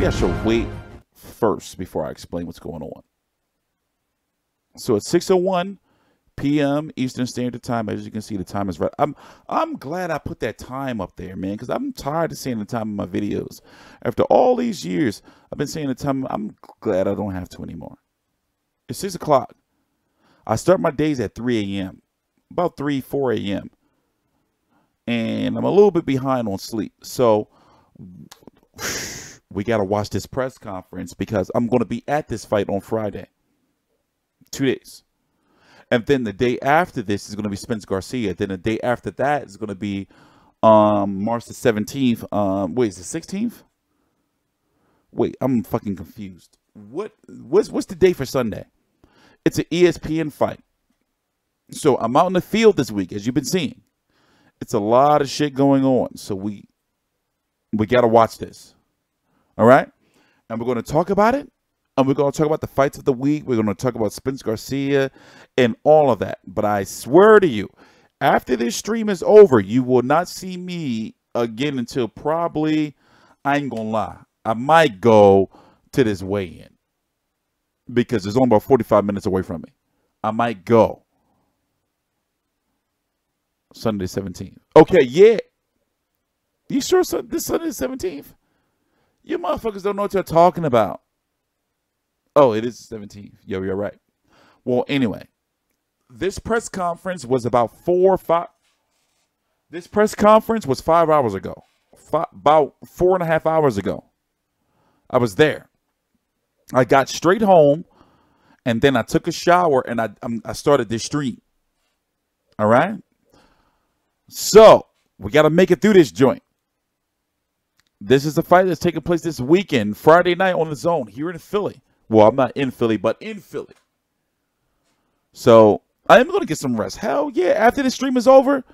maybe I should wait first before I explain what's going on. So it's 6:01 p.m. Eastern Standard Time. As you can see, the time is right. I'm glad I put that time up there, man, because I'm tired of saying the time in my videos. After all these years, I've been saying the time. I'm glad I don't have to anymore. It's 6 o'clock. I start my days at 3 a.m., about 4 a.m., and I'm a little bit behind on sleep. So we got to watch this press conference because I'm going to be at this fight on Friday. 2 days. And then the day after this is going to be Spence Garcia. Then the day after that is going to be March the 17th. Wait, is it 16th? Wait, I'm fucking confused. What's the day for Sunday? It's an ESPN fight. So I'm out in the field this week, as you've been seeing. It's a lot of shit going on. So we got to watch this. All right? And we're going to talk about it. And we're going to talk about the fights of the week. We're going to talk about Spence Garcia and all of that. But I swear to you, after this stream is over, you will not see me again until probably, I ain't going to lie, I might go to this weigh-in. Because it's only about 45 minutes away from me. I might go. Sunday 17th. Okay, yeah. You sure this Sunday 17th? You motherfuckers don't know what you're talking about. Oh, it is the 17th. Yo, you're right. Well, anyway, this press conference was about 4 or 5. This press conference was 5 hours ago. About 4.5 hours ago. I was there. I got straight home, and then I took a shower, and I started this stream. All right? So, we got to make it through this joint. This is a fight that's taking place this weekend, Friday night on the DAZN here in Philly. Well, I'm not in Philly, but in Philly. So, I am going to get some rest. Hell yeah. After the stream is over,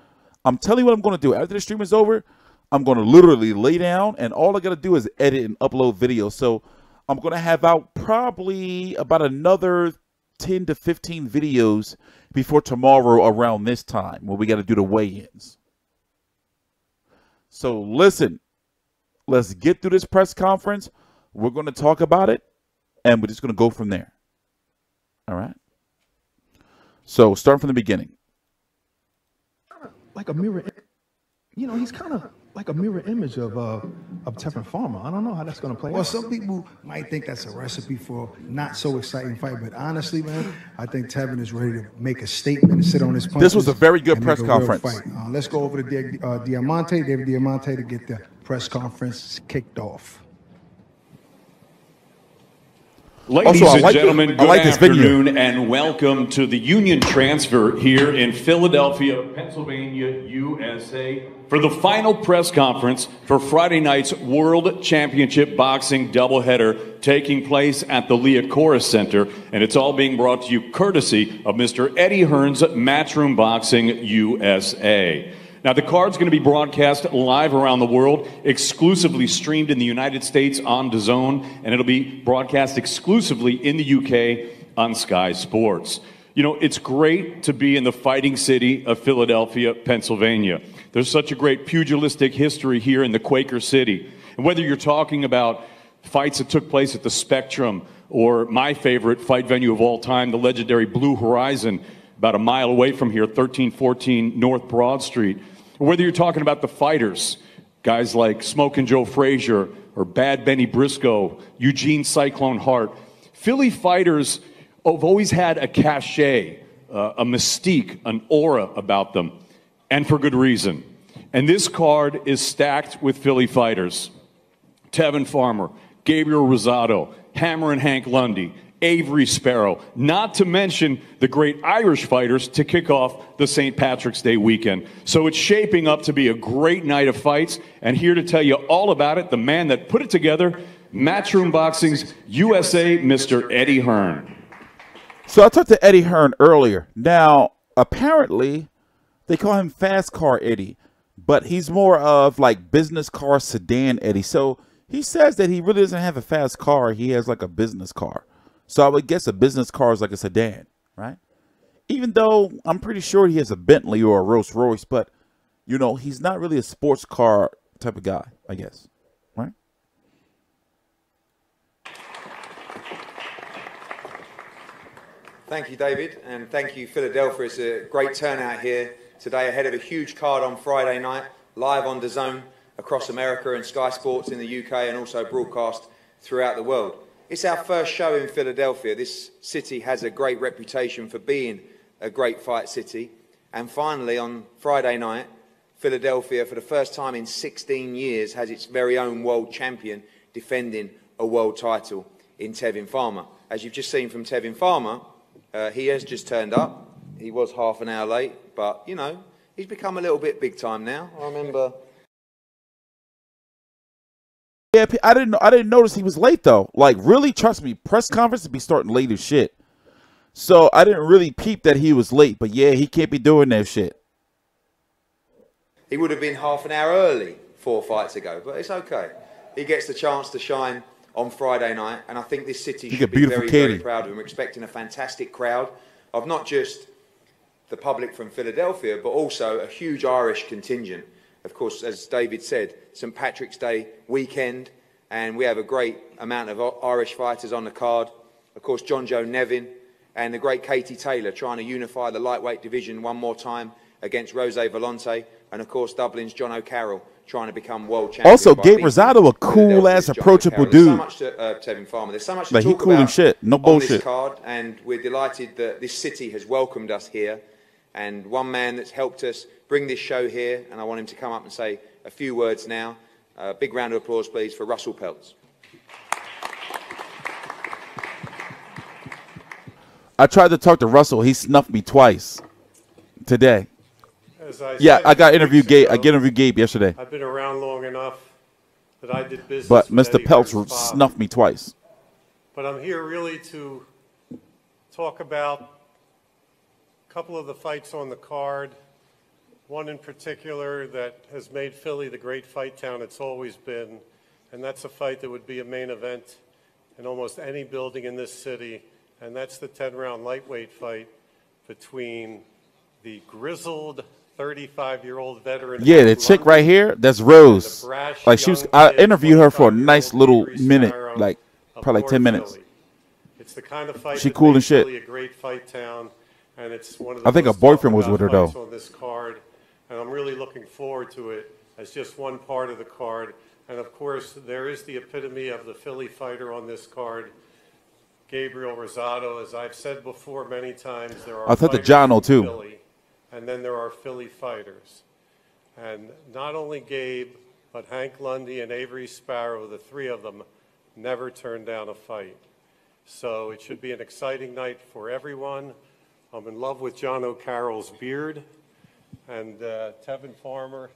I'm telling you what I'm going to do. After the stream is over, I'm going to literally lay down, and all I got to do is edit and upload videos. So, I'm going to have out probably about another 10 to 15 videos before tomorrow around this time when we got to do the weigh-ins. So, listen. Let's get through this press conference. We're going to talk about it. And we're just going to go from there. All right. So start from the beginning. Like a mirror, you know, he's kind of like a mirror image of Tevin Farmer. I don't know how that's going to play out. Well, some people might think that's a recipe for not so exciting fight, but honestly, man, I think Tevin is ready to make a statement and sit on his punches. This was a very good press conference. Let's go over to David Diamante to get the press conference kicked off. Ladies and gentlemen, good afternoon and welcome to the Union Transfer here in Philadelphia, Pennsylvania, USA, for the final press conference for Friday night's World Championship Boxing doubleheader taking place at the Liacouras Center, and it's all being brought to you courtesy of Mr. Eddie Hearn's Matchroom Boxing USA. Now, the card's going to be broadcast live around the world, exclusively streamed in the United States on DAZN, and it'll be broadcast exclusively in the UK on Sky Sports. You know, it's great to be in the fighting city of Philadelphia, Pennsylvania. There's such a great pugilistic history here in the Quaker City. And whether you're talking about fights that took place at the Spectrum or my favorite fight venue of all time, the legendary Blue Horizon, about a mile away from here, 1314 North Broad Street. Or whether you're talking about the fighters, guys like Smokin' Joe Frazier or Bad Benny Briscoe, Eugene Cyclone Hart, Philly fighters have always had a cachet, a mystique, an aura about them, and for good reason. And this card is stacked with Philly fighters. Tevin Farmer, Gabriel Rosado, Hammer and Hank Lundy, Avery Sparrow, not to mention the great Irish fighters to kick off the St. Patrick's Day weekend. So it's shaping up to be a great night of fights, and here to tell you all about it, the man that put it together, Matchroom Boxing's USA, Mr. Eddie Hearn. So I talked to Eddie Hearn earlier. Now, apparently, they call him Fast Car Eddie, but he's more of like business car sedan Eddie. So he says that he really doesn't have a fast car. He has like a business car. So I would guess a business car is like a sedan, right? Even though I'm pretty sure he has a Bentley or a Rolls Royce, but, you know, he's not really a sports car type of guy, I guess, right? Thank you, David, and thank you, Philadelphia. It's a great turnout here today ahead of a huge card on Friday night, live on DAZN across America and Sky Sports in the UK and also broadcast throughout the world. It's our first show in Philadelphia. This city has a great reputation for being a great fight city. And finally, on Friday night, Philadelphia, for the first time in 16 years, has its very own world champion defending a world title in Tevin Farmer. As you've just seen from Tevin Farmer, he has just turned up. He was half an hour late, but, you know, he's become a little bit big time now. I remember... Yeah, I didn't notice he was late, though. Like, really, trust me, press conference would be starting late as shit. So I didn't really peep that he was late, but yeah, he can't be doing that shit. He would have been half an hour early 4 fights ago, but it's okay. He gets the chance to shine on Friday night, and I think this city should be very, very proud of him. We're expecting a fantastic crowd of not just the public from Philadelphia, but also a huge Irish contingent. Of course, as David said, St. Patrick's Day weekend, and we have a great amount of Irish fighters on the card. Of course, John Joe Nevin and the great Katie Taylor trying to unify the lightweight division one more time against Volante, and of course Dublin's Jono Carroll trying to become world champion. Also, Gabe Rosado, a cool-ass, approachable dude. There's so much to Tevin Farmer. There's so much to talk about shit. No bullshit. On this card, and we're delighted that this city has welcomed us here. And one man that's helped us bring this show here, and I want him to come up and say a few words now. A big round of applause, please, for Russell Peltz. I tried to talk to Russell. He snuffed me twice today. I got interviewed Gabe. I interviewed Gabe yesterday. I've been around long enough that I did business. But Mr. Peltz snuffed me twice. But I'm here really to talk about a couple of the fights on the card. One in particular that has made Philly the great fight town it's always been, and that's a fight that would be a main event in almost any building in this city, and that's the 10-round lightweight fight between the grizzled 35-year-old veteran. Yeah, the chick right here, that's Rose. Like she was, I interviewed her for a nice little minute, like probably like 10 minutes. It's the kind of fight she cool and shit. Philly a great fight town, and it's one of the I think her boyfriend was with her though. On this card, and I'm really looking forward to it as just one part of the card. And of course, there is the epitome of the Philly fighter on this card, Gabriel Rosado. As I've said before many times, there are. I thought the Jono too. Philly, and then there are Philly fighters, and not only Gabe, but Hank Lundy and Avery Sparrow, the three of them, never turned down a fight. So it should be an exciting night for everyone. I'm in love with Jono Carroll's beard. And Tevin Farmer,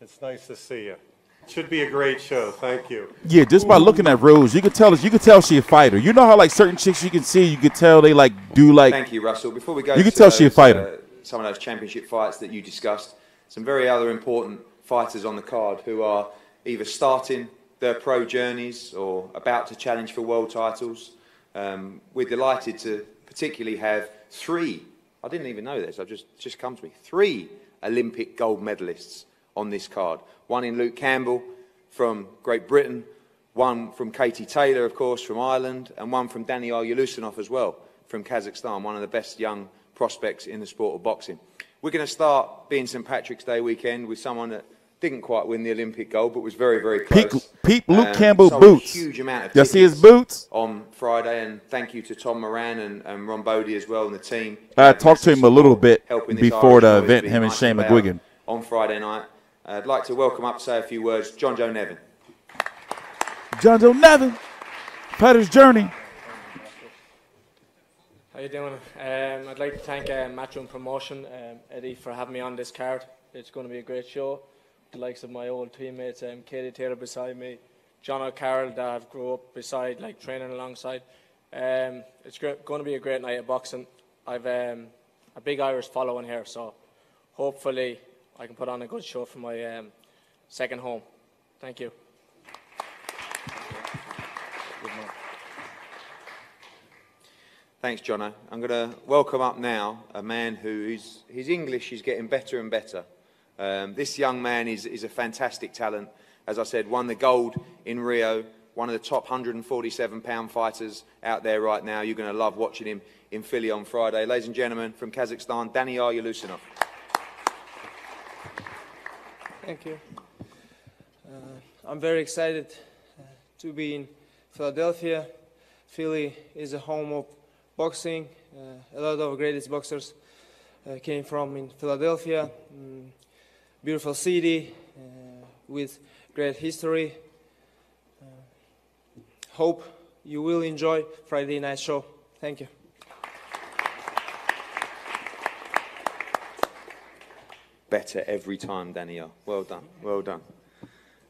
it's nice to see you. It should be a great show. Thank you. Yeah, just by looking at Rose, you can tell she a fighter. You know how like certain chicks you can see, you can tell they like do like. Thank you, Russell. Before we go, you can tell she a fighter. Some of those championship fights that you discussed, some very other important fighters on the card who are either starting their pro journeys or about to challenge for world titles. We're delighted to particularly have 3. I didn't even know this. I've just come to me. 3 Olympic gold medalists on this card. One in Luke Campbell from Great Britain, one from Katie Taylor, of course, from Ireland, and one from Daniil Yulusinov as well, from Kazakhstan, one of the best young prospects in the sport of boxing. We're going to start being St. Patrick's Day weekend with someone that didn't quite win the Olympic gold, but was very, very close. Peep Luke Campbell boots. Huge amount of you see his boots? On Friday, and thank you to Tom Moran and Ron Bodie as well and the team. I talked to him a little bit before the event, him and Shane McGuigan. On Friday night. I'd like to welcome up, say a few words, John Joe Nevin. John Joe Nevin, fighter's journey. How you doing? I'd like to thank Matchroom Promotion, Eddie, for having me on this card. It's going to be a great show. The likes of my old teammates, Katie Taylor beside me, Jono Carroll that I've grew up beside, like training alongside. It's going to be a great night of boxing. I've a big Irish following here, so hopefully I can put on a good show for my second home. Thank you. Thanks, Jono. I'm going to welcome up now a man whose English is getting better and better. This young man is a fantastic talent. As I said, won the gold in Rio, one of the top 147-pound fighters out there right now. You're going to love watching him in Philly on Friday. Ladies and gentlemen, from Kazakhstan, Daniil Yelusinov. Thank you. I'm very excited to be in Philadelphia. Philly is a home of boxing. A lot of greatest boxers came from in Philadelphia. Beautiful city with great history. Hope you will enjoy Friday night show. Thank you. Better every time, Daniil. Well done. Well done.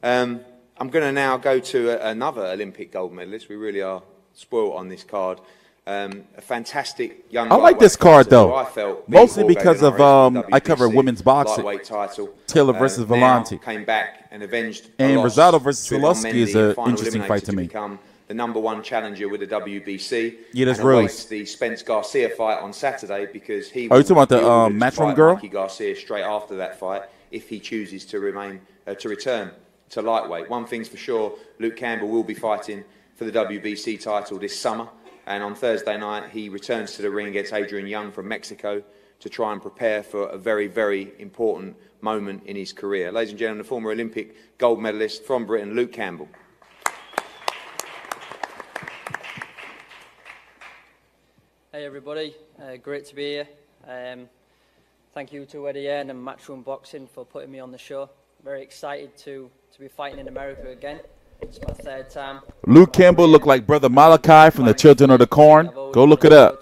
I'm going to now go to another Olympic gold medalist. We really are spoiled on this card. A fantastic young. I like this card though, mostly because of I cover women's boxing. Taylor versus Volante. Came back and avenged. And Rosado versus Sulecki is an interesting fight to me. The #1 challenger with the WBC. Yeah, that's and Rose. The Spence Garcia fight on Saturday because he. Are you talking about the matchroom girl? Mikey Garcia straight after that fight, if he chooses to return to lightweight. One thing's for sure, Luke Campbell will be fighting for the WBC title this summer. And on Thursday night, he returns to the ring against Adrian Young from Mexico to try and prepare for a very, very important moment in his career. Ladies and gentlemen, the former Olympic gold medalist from Britain, Luke Campbell. Hey everybody, great to be here. Thank you to DAZN and Matchroom Boxing for putting me on the show. Very excited to be fighting in America again. It's my 3rd time. Luke Campbell looked like Brother Malachi from the Children of the Corn. Go look it up.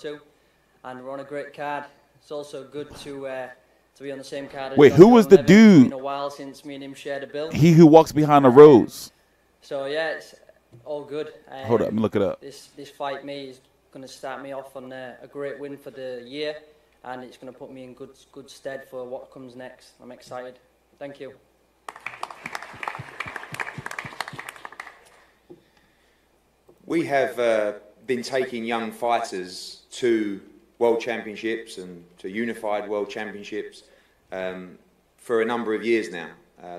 And we're on a great card. It's also good to be on the same card as Wait, who was the dude? It's been a while since me and him shared a bill. He who walks behind the rose. So yeah, it's all good. Hold up, let me look it up. This fight is going to start me off on a great win for the year, and it's going to put me in good stead for what comes next. I'm excited. Thank you. We have been taking young fighters to World Championships and to Unified World Championships for a number of years now.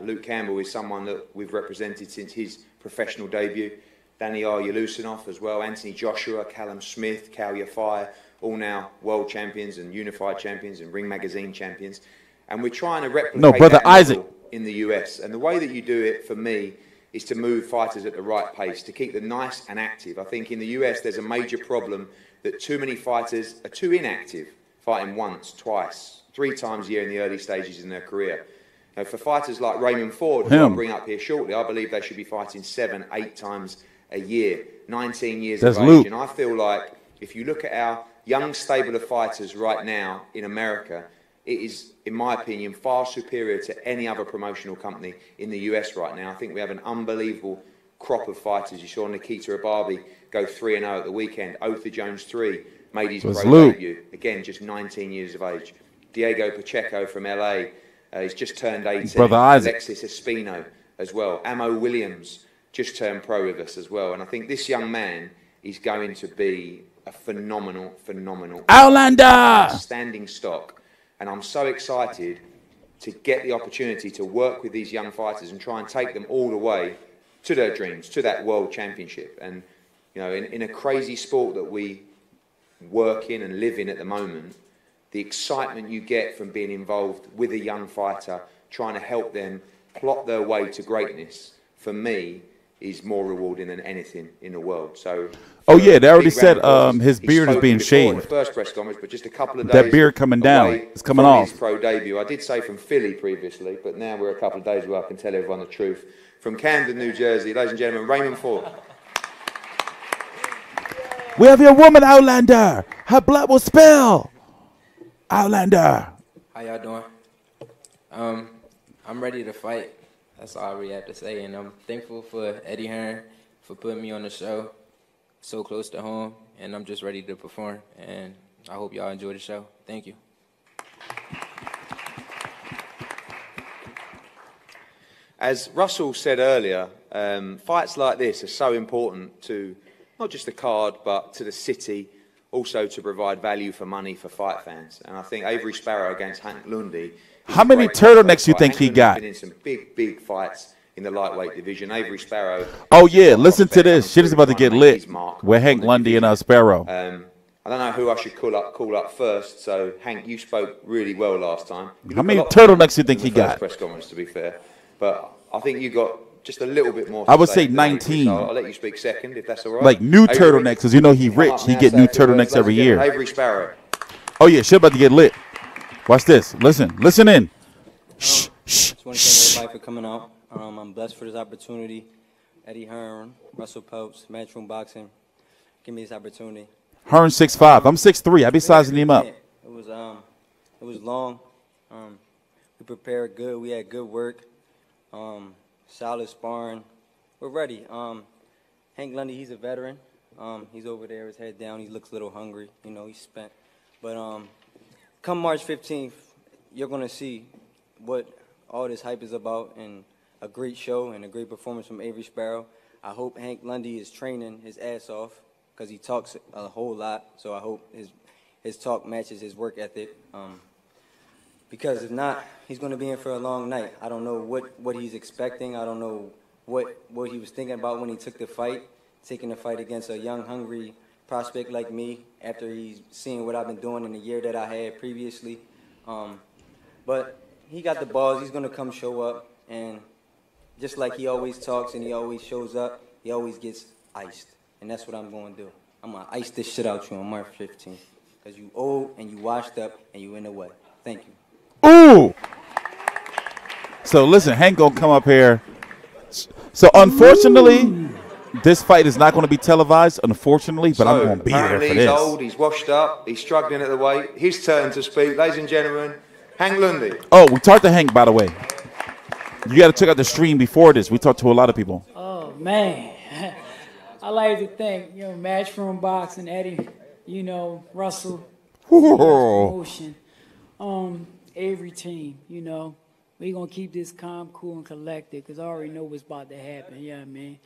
Luke Campbell is someone that we've represented since his professional debut. Daniil Yelusinov as well, Anthony Joshua, Callum Smith, Cal Yafai, all now world champions and unified champions and Ring Magazine champions. And we're trying to replicate that model in the US. And the way that you do it, for me, is to move fighters at the right pace, to keep them nice and active. I think in the US there's a major problem that too many fighters are too inactive, fighting once, twice, 3 times a year in the early stages in their career. Now, for fighters like Raymond Ford, who I'll bring up here shortly, I believe they should be fighting 7, 8 times a year, 19 years of age. Luke. And I feel like if you look at our young stable of fighters right now in America, it is, in my opinion, far superior to any other promotional company in the US right now. I think we have an unbelievable crop of fighters. You saw Nikita Ababi go 3-0 at the weekend. Otha Jones 3 made his pro debut. Again, just 19 years of age. Diego Pacheco from LA, he's just turned 18. Brother Isaac. Alexis Espino as well. Amo Williams just turned pro with us as well. And I think this young man is going to be a phenomenal Outlander! Standing stock. And I'm so excited to get the opportunity to work with these young fighters and try and take them all the way to their dreams, to that world championship. And, you know, in a crazy sport that we work in and live in at the moment, the excitement you get from being involved with a young fighter, trying to help them plot their way to greatness, for me, is more rewarding than anything in the world. So, oh yeah, they already said his beard is being shaved. The first press conference, but just a couple of days. That beard coming down, it's coming off. His pro debut. I did say from Philly previously, but now we're a couple of days where I can tell everyone the truth. From Camden, New Jersey, ladies and gentlemen, Raymond Ford. We have your woman, Outlander. Her blood will spill. Outlander. How y'all doing? I'm ready to fight. That's all I really have to say. And I'm thankful for Eddie Hearn for putting me on the show so close to home. And I'm just ready to perform. And I hope y'all enjoy the show. Thank you. As Russell said earlier, fights like this are so important to not just the card, but to the city, also to provide value for money for fight fans. And I think Avery Sparrow against Hank Lundy. How many turtlenecks you think he got? Been in some big fights in the lightweight division. Avery Sparrow. Oh, yeah, listen to this. Shit is about to get lit. We're Hank Lundy and Sparrow. I don't know who I should call up first. So, Hank, you spoke really well last time. How many turtlenecks do you think he got? Press conference, to be fair. But I think you got just a little bit more. I would say 19. So I'll let you speak second, if that's all right. Like new turtlenecks, because you know he's rich. He get new turtlenecks every year. Avery Sparrow. Oh, yeah, shit about to get lit. Watch this. Listen in. Shh. Just want to thank everybody for coming out. I'm blessed for this opportunity. Eddie Hearn, Russell Peltz, Matchroom Boxing. Give me this opportunity. Hearn 6'5". I'm 6'3". I be sizing him up. It was long. We prepared good. We had good work. Solid sparring. We're ready. Hank Lundy, he's a veteran. He's over there, his head down. He looks a little hungry. You know, he's spent. But come March 15th, you're going to see what all this hype is about, and a great show and a great performance from Avery Sparrow. I hope Hank Lundy is training his ass off, because he talks a whole lot. So I hope his talk matches his work ethic. Because if not, he's going to be in for a long night. I don't know what he's expecting. I don't know what he was thinking about when he took the fight, taking the fight against a young, hungry prospect like me after he's seen what I've been doing in the year that I had previously. But he got the balls. He's going to come show up. And just like he always talks and he always shows up, he always gets iced. And that's what I'm going to do. I'm going to ice this shit out you on March 15th. Because you old and you washed up and you in the way. Thank you. Ooh! So listen, Hank gonna come up here. So unfortunately, this fight is not going to be televised, unfortunately, but I'm going to be there for this. He's old, he's washed up, he's struggling at the weight. His turn to speak. Ladies and gentlemen, Hank Lundy. Oh, we talked to Hank, by the way. You got to check out the stream before this. We talked to a lot of people. Oh, man. I like to thank, Matchroom Boxing, Eddie, Russell, promotion, every team, we going to keep this calm, cool, and collected because I already know what's about to happen, you know what I mean?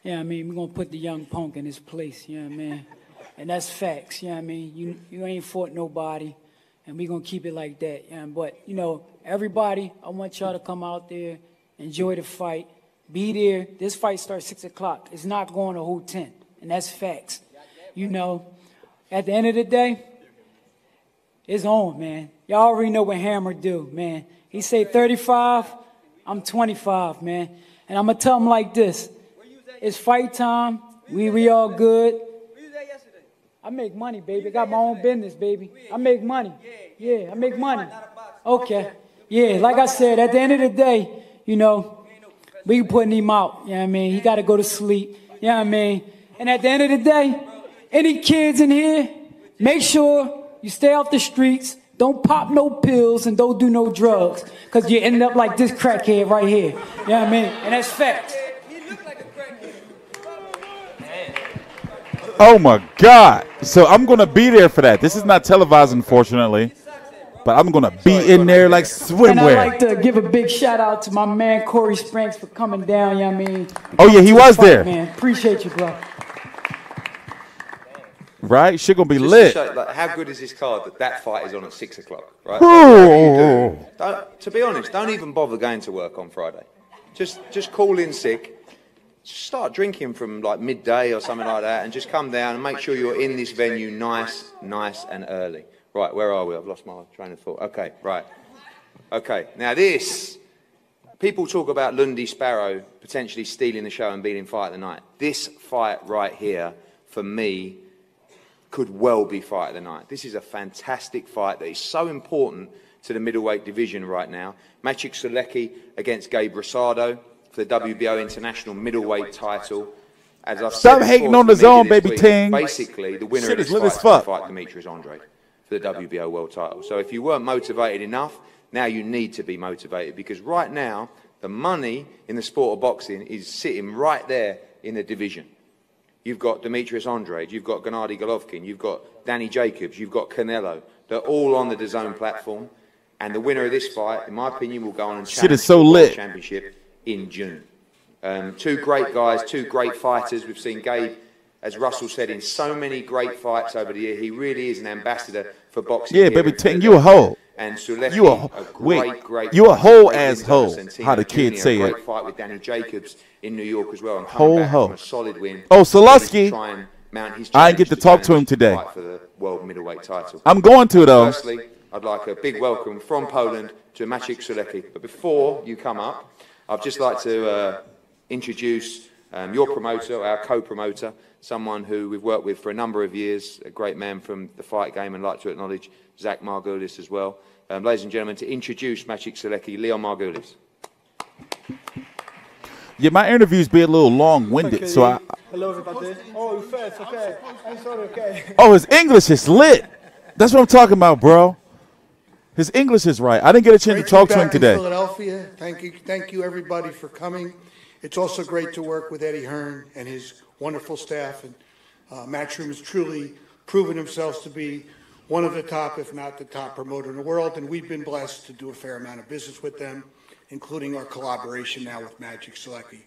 Yeah, I mean, we're going to put the young punk in his place, you know what I mean? And that's facts, you know what I mean? You ain't fought nobody, and we're going to keep it like that. But, everybody, I want y'all to come out there, enjoy the fight, be there. This fight starts 6 o'clock. It's not going to whole 10, and that's facts. At the end of the day, it's on, man. Y'all already know what Hammer do, man. He say 35, I'm 25, man. And I'm going to tell him like this. It's fight time. We all good. Where you at yesterday? I make money, baby. I got my own business, baby. I make money. Yeah, I make money. Okay. Yeah, like I said, at the end of the day, we putting him out. You know what I mean? He got to go to sleep. You know what I mean? And at the end of the day, any kids in here, make sure you stay off the streets. Don't pop no pills and don't do no drugs because you end up like this crackhead right here. You know what I mean? And that's facts. Oh, my God. So I'm going to be there for that. This is not televised, unfortunately. But I'm going to be in there like swimwear. And I'd like to give a big shout out to my man, Corey Spranks, for coming down, you know what I mean? Oh, yeah, he was there. Man, appreciate you, bro. Right? Shit going to be lit. Show, how good is this card that fight is on at 6 o'clock, right? To be honest, don't even bother going to work on Friday. Just call in sick. Just start drinking from like midday or something like that and just come down and make sure you're in this venue nice and early. Right, where are we? I've lost my train of thought. Okay, right. Okay, now this, people talk about Lundy Sparrow potentially stealing the show and beating fight of the night. This fight right here, for me, could well be fight of the night. This is a fantastic fight that is so important to the middleweight division right now. Maciej Sulecki against Gabriel Rosado for the WBO International Middleweight title. As I've Stop hating on the zone, baby ting. Basically, the winner of this fight is going to fight Demetrius Andrade for the WBO world title. So if you weren't motivated enough, now you need to be motivated because right now, the money in the sport of boxing is sitting right there in the division. You've got Demetrius Andrade, you've got Gennady Golovkin, you've got Danny Jacobs, you've got Canelo. They're all on the DAZN platform. And the winner of this fight, in my opinion, will go on and challenge the World Championship in June. Two great guys, two great fighters. We've seen Gabe, as Russell said, in so many great fights over the year. He really is an ambassador for boxing. Yeah, baby, Ting, you a hoe. And Sulecki, you a whole ass hoe, how the kids say it. Great fight with Danny Jacobs in New York as well. And Whole back hoe. from a solid win. Oh, Sulecki. I didn't get to talk to him today. Fight for the world middleweight title. I'm going to, though. Firstly, I'd like a big welcome from Poland to Maciej Sulecki. But before you come up, I'd just like to introduce your promoter, our co-promoter, someone who we've worked with for a number of years, a great man from the fight game, and I'd like to acknowledge Zach Margulis as well. Ladies and gentlemen, to introduce Maciej Sulecki, Leon Margulis. Yeah, my interviews be a little long-winded, okay. so I... Hello, everybody. Oh, first, okay. I'm sorry, okay. Oh, his English is lit. That's what I'm talking about, bro. His English is right. I didn't get a chance to talk to him today. Philadelphia. Thank you, everybody, for coming. It's also great to work with Eddie Hearn and his wonderful staff. And Matchroom has truly proven themselves to be one of the top, if not the top promoter in the world. And we've been blessed to do a fair amount of business with them, including our collaboration now with Maciej Sulecki.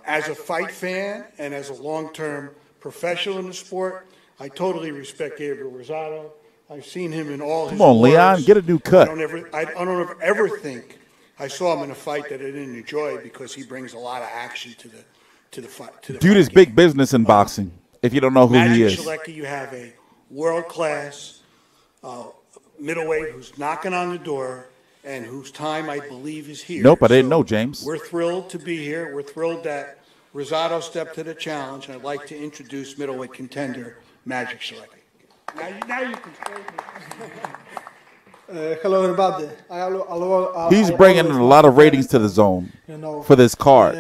As a fight fan and as a long-term professional in the sport, I totally respect Gabriel Rosado. I've seen him in all his Come on, wars. Leon, get a new cut. I don't ever think I saw him in a fight that I didn't enjoy, because he brings a lot of action to the fight. Dude is big business in boxing, if you don't know who he is. Maciej Sulecki, you have a world-class middleweight who's knocking on the door and whose time, I believe, is here. Nope, I didn't know, James. We're thrilled to be here. We're thrilled that Rosado stepped to the challenge, and I'd like to introduce middleweight contender Maciej Sulecki. Now you can Hello, everybody. He's bringing a lot of ratings to the zone for this card.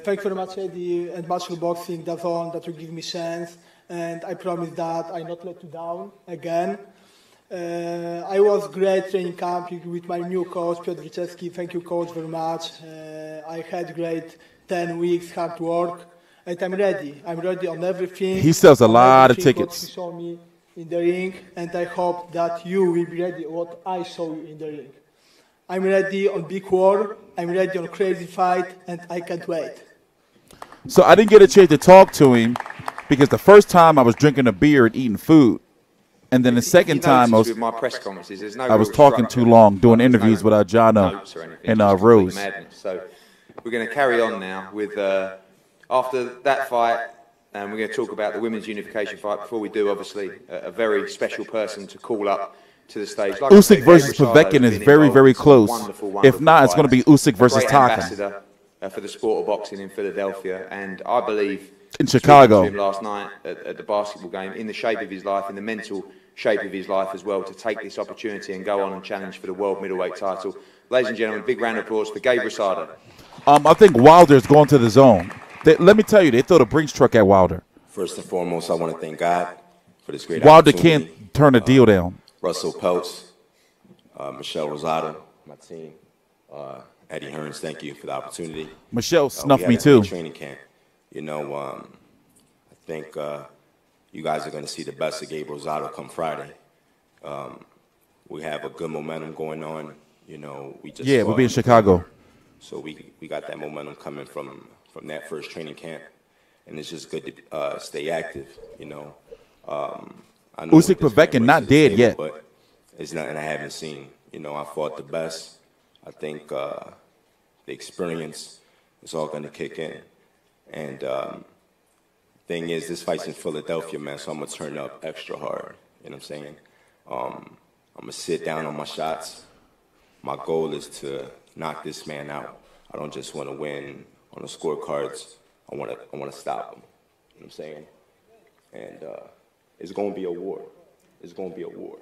Thank you very much, Eddie, and Matchroom Boxing, DAZN, that will give me chance. And I promise that I not let you down again. I was great training camp with my new coach, Piotr Wiczewski. Thank you, coach, very much. I had great 10 weeks hard work, and I'm ready. I'm ready on everything. He sells a lot of tickets. What you saw me in the ring, and I hope that you will be ready what I saw you in the ring. I'm ready on big war. I'm ready on crazy fight, and I can't wait. So I didn't get a chance to talk to him because the first time I was drinking a beer and eating food. And then the second time I was, with my press conferences, there's no I was talking too long, doing interviews with Jono and Rose. So we're going to carry on now with, after that fight, and we're going to talk about the women's unification fight. Before we do, obviously, a very special person to call up to the stage. Like Usyk versus Povetkin is very, very close. If not, it's going to be Usyk versus Taka. Ambassador for the sport of boxing in Philadelphia, and I believe in Chicago. To him last night at the basketball game, in the shape of his life, in the mental shape of his life as well, to take this opportunity and go on and challenge for the world middleweight title. Ladies and gentlemen, big round of applause for Gabe Rosado. I think Wilder's going to the zone. Let me tell you, they throw the Brinks truck at Wilder. First and foremost, I want to thank God for this great Wilder opportunity. can't turn a deal down. Russell Peltz, Michelle Rosado, my team, Eddie Hearns, thank you for the opportunity. Michelle snuffed me too. Training camp. You know, I think you guys are going to see the best of Gabriel Rosado come Friday. We have a good momentum going on. You know, we'll be in Chicago. So we got that momentum coming from that first training camp, and it's just good to stay active. You know, I know Usyk Povetkin not dead yet, but it's nothing I haven't seen. You know, I fought the best. I think the experience is all going to kick in, and thing is, this fight's in Philadelphia, man, so I'm going to turn up extra hard, you know what I'm saying? I'm going to sit down on my shots. My goal is to knock this man out. I don't just want to win on the scorecards. I want to stop him, you know what I'm saying? And it's going to be a war. It's going to be a war.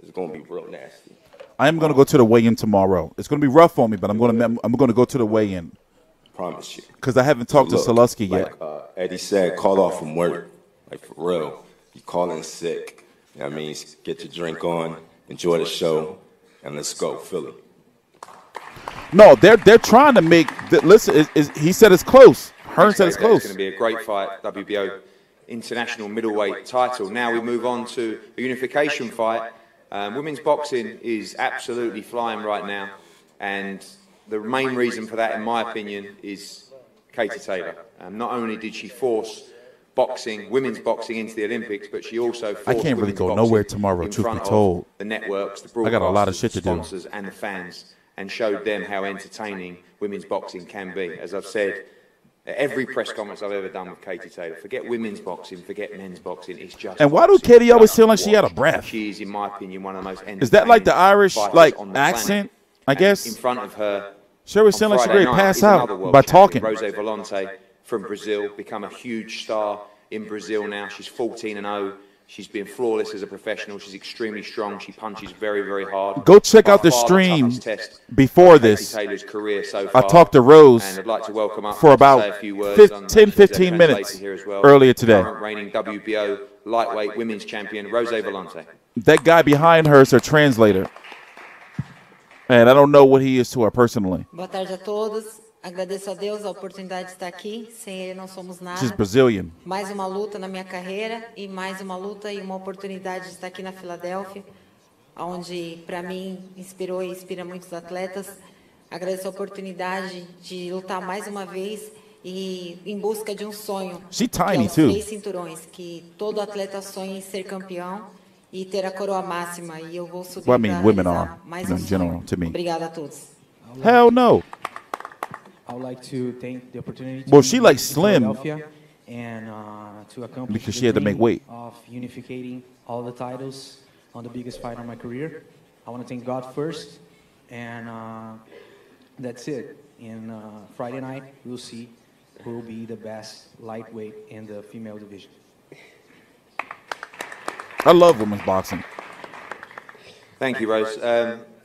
It's going to be real nasty. I am going to go to the weigh-in tomorrow. It's going to be rough on me, but I'm going to go to the weigh-in. Promise you. Because I haven't talked to Sulecki yet. Like Eddie said, call off from work. Like, for real. You call in sick. You know what I mean? Get your drink on, enjoy the show, and let's go, Philly. No, they're trying to make listen. He said it's close. Hearn said it's close. It's going to be a great fight, WBO international middleweight title. Now we move on to a unification fight. Women's boxing is absolutely flying right now, and the main reason for that, in my opinion, is Katie Taylor. Not only did she force boxing, women's boxing into the Olympics, but she also I can't really go nowhere tomorrow, in truth be front told. of the networks, the I got a lot of broadcasters, shit to do. sponsors and the fans, and showed them how entertaining women's boxing can be. As I've said, at every press conference I've ever done with Katie Taylor, forget women's boxing, forget men's boxing, it's just And why do boxing. Katie always feel like she out of breath? She is, in my opinion, one of the most entertaining Is that like the Irish fighters on the accent, planet. I And guess? in front of her, She always on sound like she's Friday ready to night pass is out another world by champion, talking. Rosé Volante from Brazil, become a huge star in Brazil now. She's 14-0. She's been flawless as a professional. She's extremely strong. She punches very, very hard. Go check By out the far stream toughest test before of Katie this. Taylor's career so I far. talked to Rose And I'd like to welcome up for to say about a few words on 10-15 minutes here as well. earlier today. Current reigning WBO lightweight women's champion, Rosé Volante. That guy behind her is her translator. And I don't know what he is to her personally. Boa tarde a todos. Agradeço a Deus a oportunidade de estar aqui. Sem ele não somos nada. She's Brazilian. Mais uma luta na minha carreira e mais uma luta e uma oportunidade de estar aqui na Filadélfia, onde para mim inspirou e inspira muitos atletas. Agradeço a oportunidade de lutar mais uma vez e em busca de um sonho. She que é tiny os too. 3 cinturões, que todo atleta sonha em ser campeão e ter a coroa máxima. E eu vou subir Well, I mean, para women realizar are, mais in general, to me. Obrigada a todos. Hell no. I would like to take the opportunity to Well, she be like in slim Philadelphia and to accomplish because the she had to make dream weight. of unificating all the titles on the biggest fight of my career. I want to thank God first, and that's it. And Friday night, we'll see who will be the best lightweight in the female division. I love women's boxing. Thank you, Rose.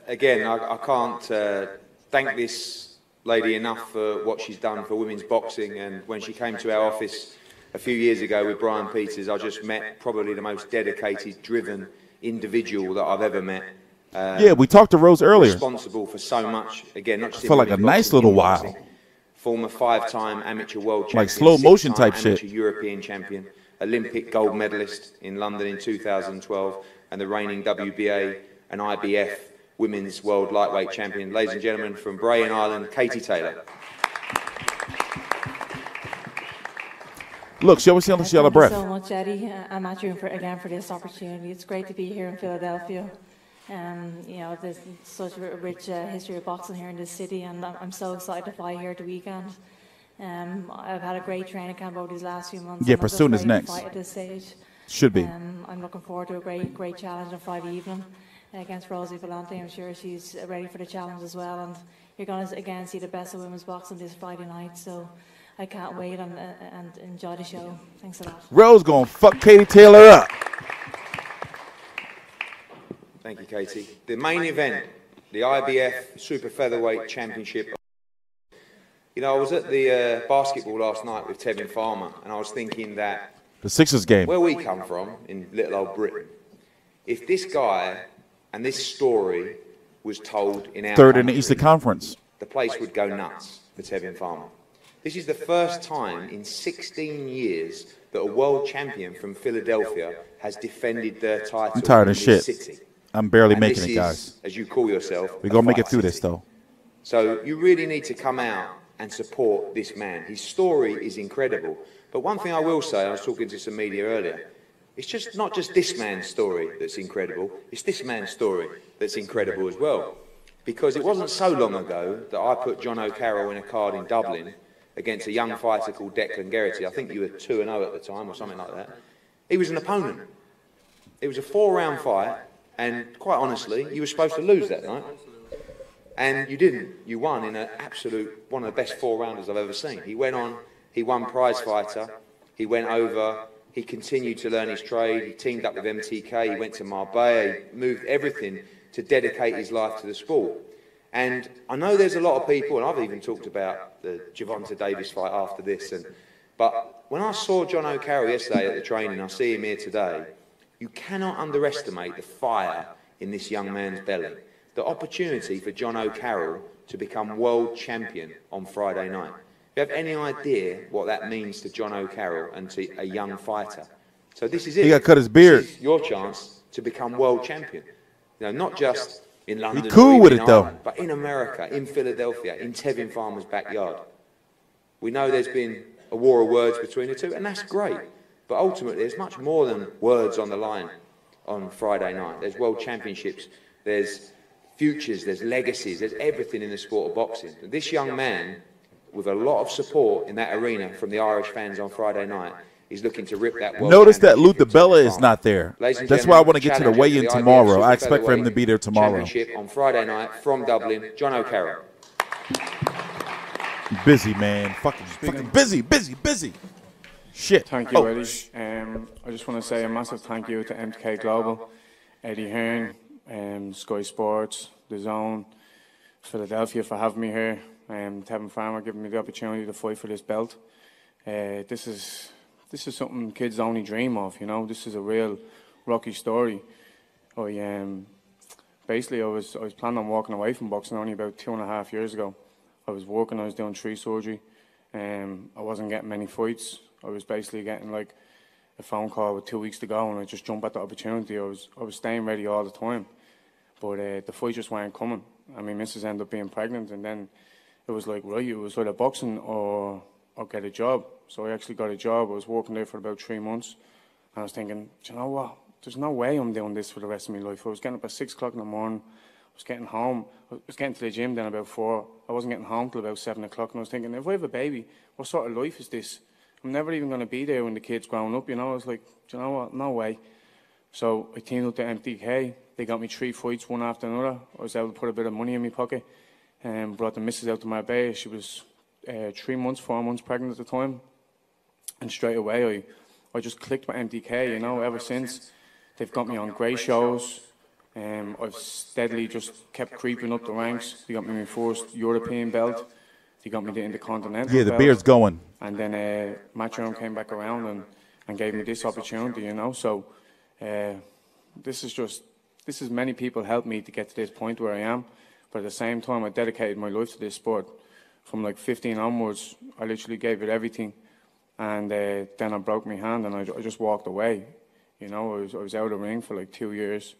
Again, I can't thank this lady enough for what she's done for women's boxing. And when she came to our office a few years ago with Brian Peters, I just met probably the most dedicated, driven individual that I've ever met. Yeah, we talked to Rose earlier. Responsible for so much. Again, not just For like a nice little while. Former 5-time amateur world champion, Like slow motion 6-time type shit. amateur European champion, Olympic gold medalist in London in 2012, and the reigning WBA and IBF Women's World Lightweight Champion. Ladies and gentlemen, from Bray and Ireland, Katie Taylor. Look, she always sounds like she out of breath. Thank you so much, Eddie. I'm at you again for this opportunity. It's great to be here in Philadelphia. You know, there's such a rich history of boxing here in this city, and I'm so excited to fight here at the weekend. I've had a great training camp over these last few months. Yeah, I'm just Pursuing is ready to next. fight at this stage. Should be. I'm looking forward to a great challenge on Friday evening against Rosé Volante. I'm sure she's ready for the challenge as well, and you're going to again see the best of women's boxing this Friday night. So I can't wait and enjoy the show. Thanks a lot. Rose gonna fuck Katie Taylor up. Thank you, Katie. The main event, the IBF Super-Featherweight Championship. You know, I was at the basketball last night with Tevin Farmer, and I was thinking that The Sixers game. where we come from, in little old Britain, if this guy and this story was told in our Third in the country, Eastern Conference. the place would go nuts for Tevin Farmer. This is the first time in 16 years that a world champion from Philadelphia has defended their title I'm tired in of this shit. city. I'm barely And making this it, is, guys. as you call yourself, We're a gonna make it fight through this, city. though. So you really need to come out and support this man. His story is incredible. But one thing I will say, I was talking to some media earlier, it's just not just this man's story that's incredible, it's this man's story that's incredible as well. Because it wasn't so long ago that I put Jono Carroll in a card in Dublin against a young fighter called Declan Geraghty. I think you were 2-0 at the time or something like that. He was an opponent. It was a 4-round fight, and quite honestly, you were supposed to lose that night. And you didn't. You won in an absolute, one of the best 4-rounders I've ever seen. He went on, he won prize fighter, he went over, he continued to learn his trade, he teamed up with MTK, he went to Marbella, he moved everything to dedicate his life to the sport. And I know there's a lot of people, and I've even talked about the Gervonta Davis fight after this, but when I saw Jono Carroll yesterday at the training, I see him here today, you cannot underestimate the fire in this young man's belly. The opportunity for Jono Carroll to become world champion on Friday night. Do you have any idea what that means to Jono Carroll and to a young fighter? So this is it. He got to cut his beard. This is your chance to become world champion. You know, not just in London, He cool or with even it, though. Ireland, but in America, in Philadelphia, in Tevin Farmer's backyard. We know there's been a war of words between the two, and that's great. But ultimately, there's much more than words on the line on Friday night. There's world championships, there's futures, there's legacies, there's everything in the sport of boxing. This young man, with a lot of support in that arena from the Irish fans on Friday night, is looking to rip that world. Notice that Luther Bella is not there. That's why I want to get to the weigh-in tomorrow. I expect for him to be there tomorrow. Championship on Friday night from Dublin, Jono Carroll. Busy, man. Fucking busy. Shit. Thank you, Eddie. I just want to say a massive thank you to MTK Global, Eddie Hearn, Sky Sports, DAZN, Philadelphia for having me here, Tevin Farmer giving me the opportunity to fight for this belt. This is something kids only dream of, you know. This is a real rocky story. Basically I was planning on walking away from boxing only about 2.5 years ago. I was working, I was doing tree surgery, I wasn't getting many fights. I was basically getting like a phone call with 2 weeks to go, and I just jumped at the opportunity. I was staying ready all the time, but the fight just weren't coming. I mean, Mrs. ended up being pregnant, and then it was like, right, it was either boxing or get a job. So I actually got a job. I was working there for about 3 months, and I was thinking, do you know what? There's no way I'm doing this for the rest of my life. I was getting up at 6 o'clock in the morning. I was getting home. I was getting to the gym then about 4. I wasn't getting home till about 7 o'clock, and I was thinking, if I have a baby, what sort of life is this? I'm never even going to be there when the kid's growing up, you know. I was like, do you know what? No way. So I teamed up to MTK. They got me 3 fights, one after another. I was able to put a bit of money in my pocket and brought the missus out to Marbella. She was 4 months pregnant at the time. And straight away, I just clicked with MTK, you know. Ever since, they've got me on great shows. I've steadily just kept creeping up the ranks. They got me my first European belt. They got me the Intercontinental Yeah, the belt. beard's going. And then Maciej came back around and gave me this opportunity, you know. So this is many people helped me to get to this point where I am. But at the same time, I dedicated my life to this sport. From like 15 onwards, I literally gave it everything. And then I broke my hand and I just walked away. You know, I was out of the ring for like 2 years.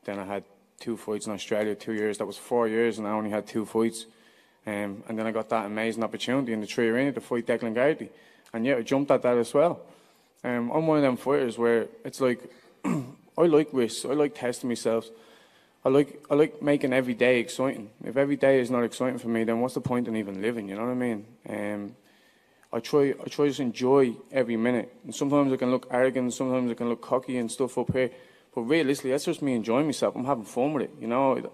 Then I had 2 fights in Australia, 2 years. That was 4 years, and I only had 2 fights. And then I got that amazing opportunity in the Tree Arena to fight Declan Gardy. And yeah, I jumped at that as well. I'm one of them fighters where it's like, I like risks, I like testing myself. I like making every day exciting. If every day is not exciting for me, then what's the point in even living, you know what I mean? I try to enjoy every minute. And sometimes I can look arrogant, sometimes I can look cocky and stuff up here. But realistically, that's just me enjoying myself. I'm having fun with it, you know.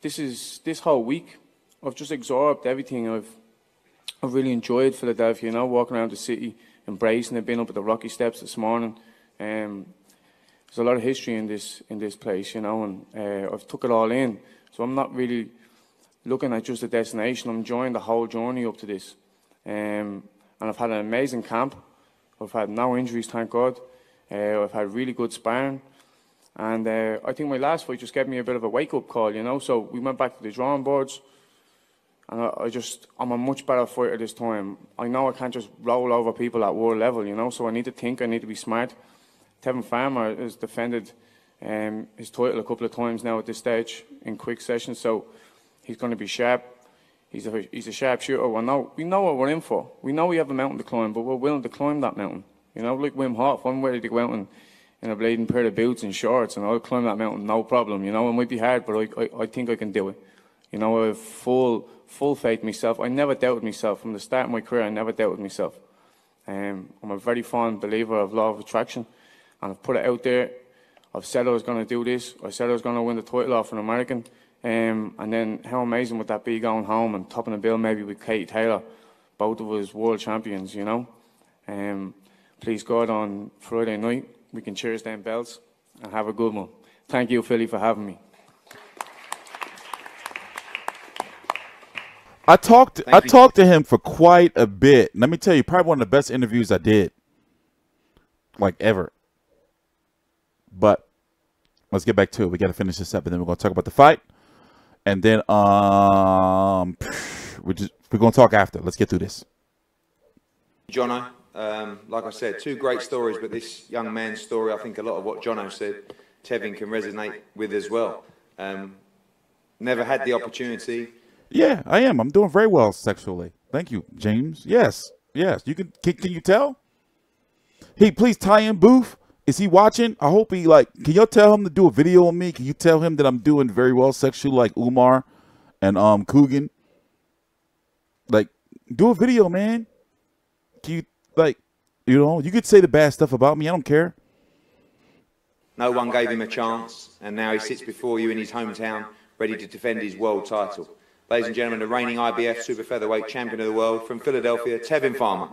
This whole week, I've just absorbed everything. I've really enjoyed Philadelphia, you know, walking around the city, embracing it, been up at the Rocky Steps this morning. There's a lot of history in this place, you know, and I've took it all in. So I'm not really looking at just the destination. I'm enjoying the whole journey up to this. And I've had an amazing camp. I've had no injuries, thank God. I've had really good sparring. And I think my last fight just gave me a bit of a wake-up call, you know. So we went back to the drawing boards. And I'm a much better fighter this time. I know I can't just roll over people at world level, you know, so I need to think, I need to be smart. Tevin Farmer has defended his title a couple of times now at this stage in quick sessions, so he's going to be sharp. He's a sharp shooter. We know what we're in for. We know we have a mountain to climb, but we're willing to climb that mountain. You know, like Wim Hof, I'm ready to go out in a bleeding pair of boots and shorts, and I'll climb that mountain, no problem. You know, it might be hard, but I think I can do it. You know, I have full faith in myself. I never doubted myself. From the start of my career, I never doubted myself. I'm a very fond believer of law of attraction, and I've put it out there. I've said I was going to do this. I said I was going to win the title off an American. And then how amazing would that be going home and topping the bill maybe with Katie Taylor, both of us world champions, you know. Please God, on Friday night, we can cheers them belts and have a good one. Thank you, Philly, for having me. I talked to him for quite a bit. Let me tell you, probably one of the best interviews I did, like ever. But let's get back to it. We got to finish this up, and then we're going to talk about the fight. And then we're going to talk after. Let's get through this. Jono, like I said, 2 great stories, but this young man's story, I think a lot of what Jono said, Tevin can resonate with as well. Never had the opportunity. Yeah, I am. I'm doing very well sexually. Thank you, James. Yes. You can you tell? Hey, please, tie-in Booth. Is he watching? I hope he, like, can y'all tell him to do a video on me? Can you tell him that I'm doing very well sexually like Umar and Coogan? Like, do a video, man. Can you, like, you know, you could say the bad stuff about me. I don't care. No one gave him a chance, and now he sits before you in his hometown, ready to defend his world title. Ladies and gentlemen, the reigning IBF Super-Featherweight champion of the world from Philadelphia, Tevin Farmer.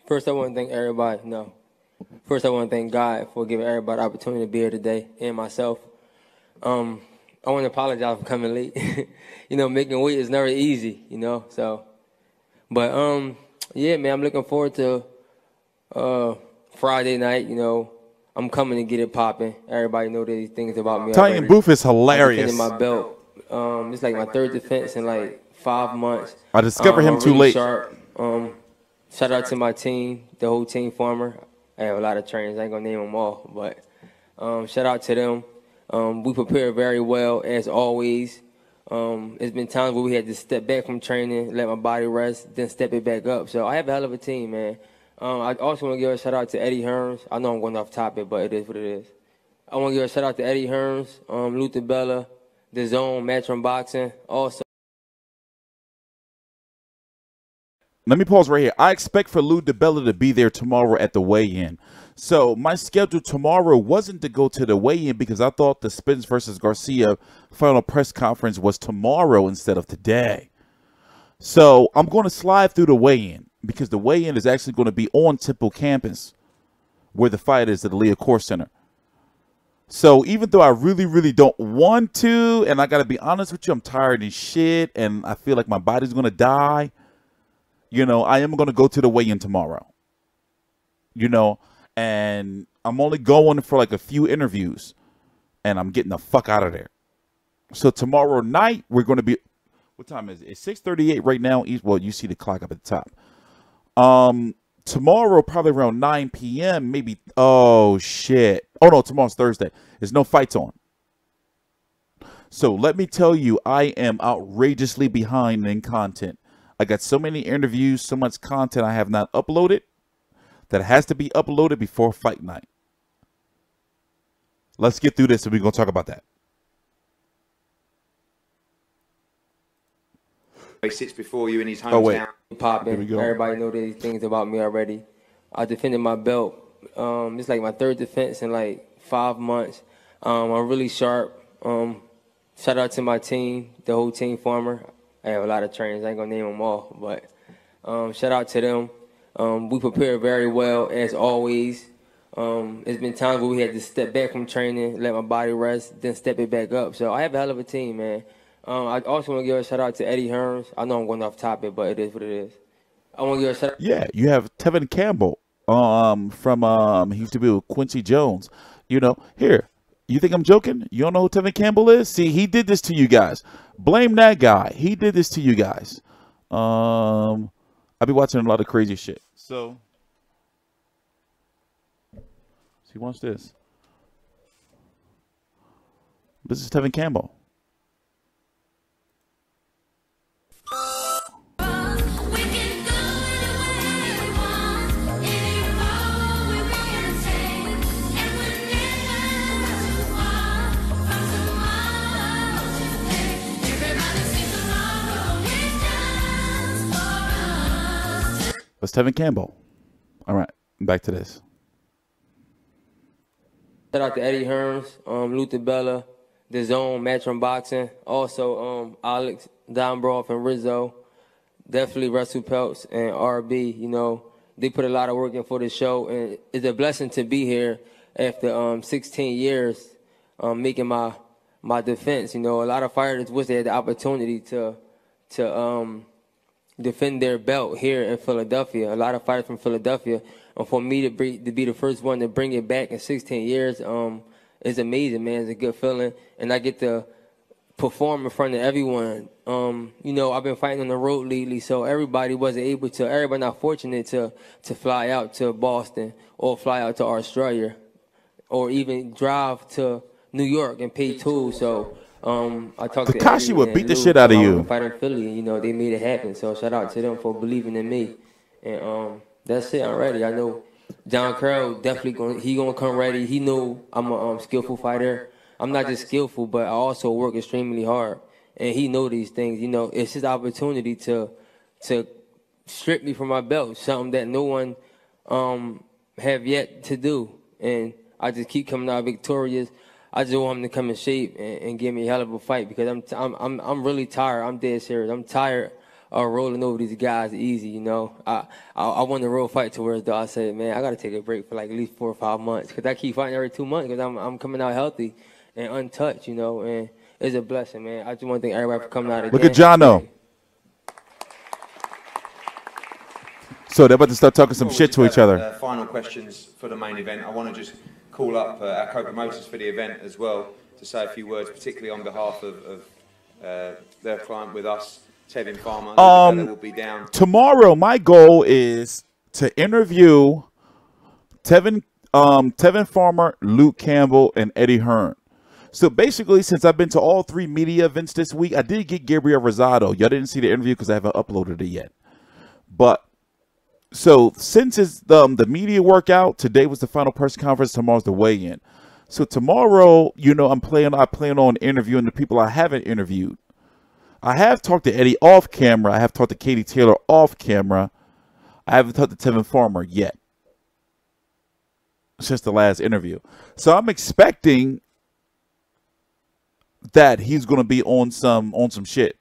First, I want to thank everybody. First, I want to thank God for giving everybody the opportunity to be here today, and myself. I want to apologize for coming late. You know, making weight is never easy, you know. So, but yeah, man, I'm looking forward to Friday night. You know, I'm coming to get it popping. Everybody know these things about me. Tie-in Booth is hilarious. I'm defending my belt. It's like my third defense in like 5 months. I discovered him too late. Sharp. Shout out to my team, the whole team Farmer. I have a lot of trainers. I ain't going to name them all, but shout out to them. We prepared very well, as always. It's been times where we had to step back from training, let my body rest, then step it back up. So I have a hell of a team, man. I also want to give a shout-out to Eddie Hearns. I know I'm going off topic, but it is what it is. I want to give a shout-out to Eddie Hearns, Luther Bella, DAZN, Matchroom Boxing, also. Let me pause right here. I expect for Lou DeBella to be there tomorrow at the weigh-in. So my schedule tomorrow wasn't to go to the weigh-in because I thought the Spence versus Garcia final press conference was tomorrow instead of today. So I'm going to slide through the weigh-in because the weigh-in is actually going to be on Temple campus where the fight is at the Liacouras Center. So even though I really, really don't want to, and I got to be honest with you, I'm tired as shit and I feel like my body's going to die. You know, I am going to go to the weigh-in tomorrow, you know, and I'm only going for like a few interviews and I'm getting the fuck out of there. So tomorrow night, we're going to be, what time is it? It's 6:38 right now. Well, you see the clock up at the top. Tomorrow, probably around 9 p.m., maybe, oh shit. Oh no, tomorrow's Thursday. There's no fights on. So let me tell you, I am outrageously behind in content. I got so many interviews, so much content I have not uploaded that has to be uploaded before fight night. Let's get through this and we're going to talk about that. He sits before you in his hometown. Oh, wait. Popping. Here we go. Everybody know these things about me already. I defended my belt. It's like my third defense in like 5 months. I'm really sharp. Shout out to my team, the whole team Farmer. I have a lot of trainers. I ain't going to name them all, but shout out to them. We prepared very well, as always. It's been times where we had to step back from training, let my body rest, then step it back up. So I have a hell of a team, man. I also want to give a shout-out to Eddie Hearns. I know I'm going off topic, but it is what it is. I want to give a shout-out. Yeah, you have Tevin Campbell from he used to be with Quincy Jones. You know, here. You think I'm joking? You don't know who Tevin Campbell is? See, he did this to you guys. Blame that guy. He did this to you guys. I'll be watching a lot of crazy shit. So, see, watch this. This is Tevin Campbell. That's Tevin Campbell. All right, back to this. Shout out to Eddie Hearns, Luther Bella, DAZN, Matchroom Boxing, also Alex Dombroff and Rizzo, definitely Russell Peltz and RB. You know, they put a lot of work in for the show, and it's a blessing to be here after 16 years making my defense. You know, a lot of fighters wish they had the opportunity to defend their belt here in Philadelphia. A lot of fighters from Philadelphia. And for me to be the first one to bring it back in 16 years is amazing, man. It's a good feeling. And I get to perform in front of everyone. You know, I've been fighting on the road lately, so everybody not fortunate to fly out to Boston or fly out to Australia or even drive to New York and pay tolls. So I talked to Tekashi Eddie would and beat the Lou shit out of about you. Fighting Philly, you know, they made it happen. So shout out to them for believing in me. And that's it. I'm ready. I know Jono Carroll definitely gonna come ready. He know I'm a skillful fighter. I'm not just skillful, but I also work extremely hard. And he know these things. You know, it's his opportunity to strip me from my belt, something that no one have yet to do. And I just keep coming out victorious. I just want him to come in shape and give me a hell of a fight because I'm really tired. I'm dead serious. I'm tired of rolling over these guys easy. You know, I won the real fight to where I said, man, I got to take a break for like at least 4 or 5 months because I keep fighting every 2 months because I'm coming out healthy and untouched. You know, and it's a blessing, man. I just want to thank everybody for coming out again. Look at Jono. So they're about to start talking some shit to each other. Final questions for the main event. I want to just call up our co-promoters for the event as well to say a few words, particularly on behalf of their client with us, Tevin Farmer. Will be down tomorrow. My goal is to interview Tevin Farmer, Luke Campbell, and Eddie Hearn. So basically, since I've been to all 3 media events this week, I did get Gabriel Rosado. Y'all didn't see the interview because I haven't uploaded it yet. But so since it's the media workout, today was the final press conference, tomorrow's the weigh-in. So tomorrow, you know, I plan on interviewing the people I haven't interviewed. I have talked to Eddie off camera. I have talked to Katie Taylor off camera. I haven't talked to Tevin Farmer yet since the last interview. So I'm expecting that he's going to be on some shit.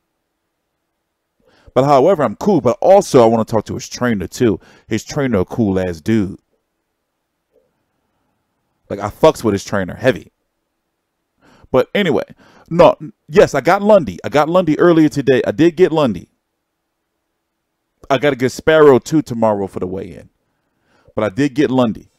But however, I'm cool. But also, I want to talk to his trainer too. His trainer, a cool ass dude. Like I fucks with his trainer heavy. But anyway, no, yes, I got Lundy. I got Lundy earlier today. I did get Lundy. I got to get Sparrow too tomorrow for the weigh-in. But I did get Lundy.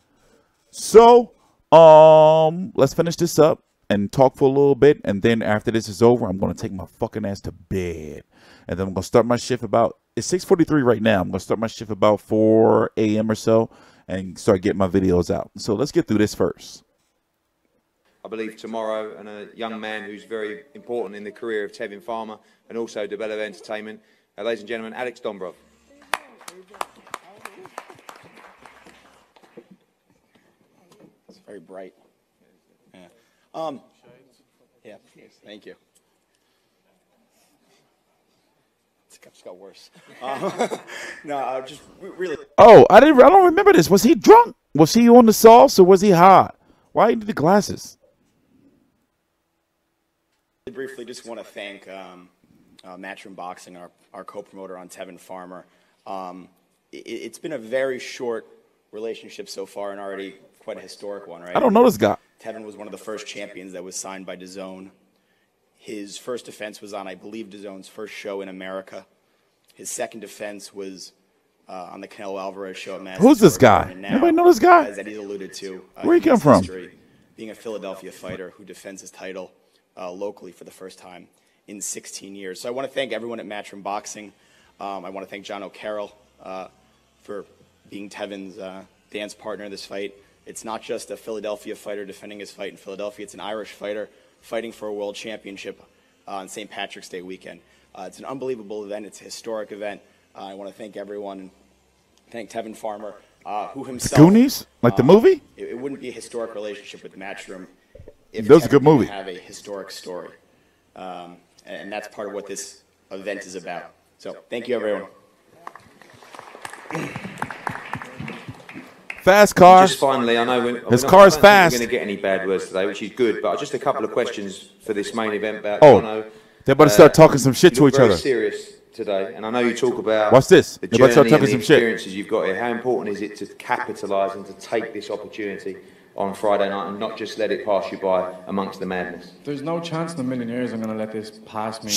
So, let's finish this up and talk for a little bit, and then after this is over, I'm going to take my fucking ass to bed. And then I'm going to start my shift about, it's 6:43 right now. I'm going to start my shift about 4 a.m. or so and start getting my videos out. So let's get through this first. I believe tomorrow, and a young man who's very important in the career of Tevin Farmer and also the Bell of Entertainment. Ladies and gentlemen, Alex Dombrov. It's very bright. Yeah. Yeah, thank you. It just got worse. No, just really. Oh, I don't remember this. Was he drunk? Was he on the sauce or was he hot? Why did he need the glasses? Briefly, just want to thank Matchroom Boxing, our co-promoter on Tevin Farmer. It's been a very short relationship so far and already quite a historic one, right? I don't know this guy. Tevin was one of the first champions that was signed by DAZN. His first defense was on, I believe, DAZN's first show in America. His second defense was on the Canelo Alvarez show at Madison. Who's this guy? Anybody know this guy? As Eddie's alluded to, where he come from? History, being a Philadelphia fighter who defends his title locally for the first time in 16 years. So I want to thank everyone at Matchroom Boxing. I want to thank Jono Carroll for being Tevin's dance partner in this fight. It's not just a Philadelphia fighter defending his fight in Philadelphia. It's an Irish fighter fighting for a world championship on St. Patrick's Day weekend. It's an unbelievable event. It's a historic event. I want to thank everyone and thank Tevin Farmer, who himself... Goonies? Like the movie? It wouldn't be a historic relationship with Matchroom if that was a good Tevin movie. didn't have a historic story. And that's part of what this event is about. So thank you, everyone. Fast car. Just finally, I know his car is fast. We're going to get any bad words today, which is good. But just a couple of questions for this main event about Oh, Jono. they're about to start talking some shit to each other. Serious today, and I know you talk about Watch this. the They're about to start journey and talking the some shit. experiences you've got here. How important is it to capitalise and to take this opportunity on Friday night and not just let it pass you by amongst the madness? There's no chance in a million years I'm going to let this pass me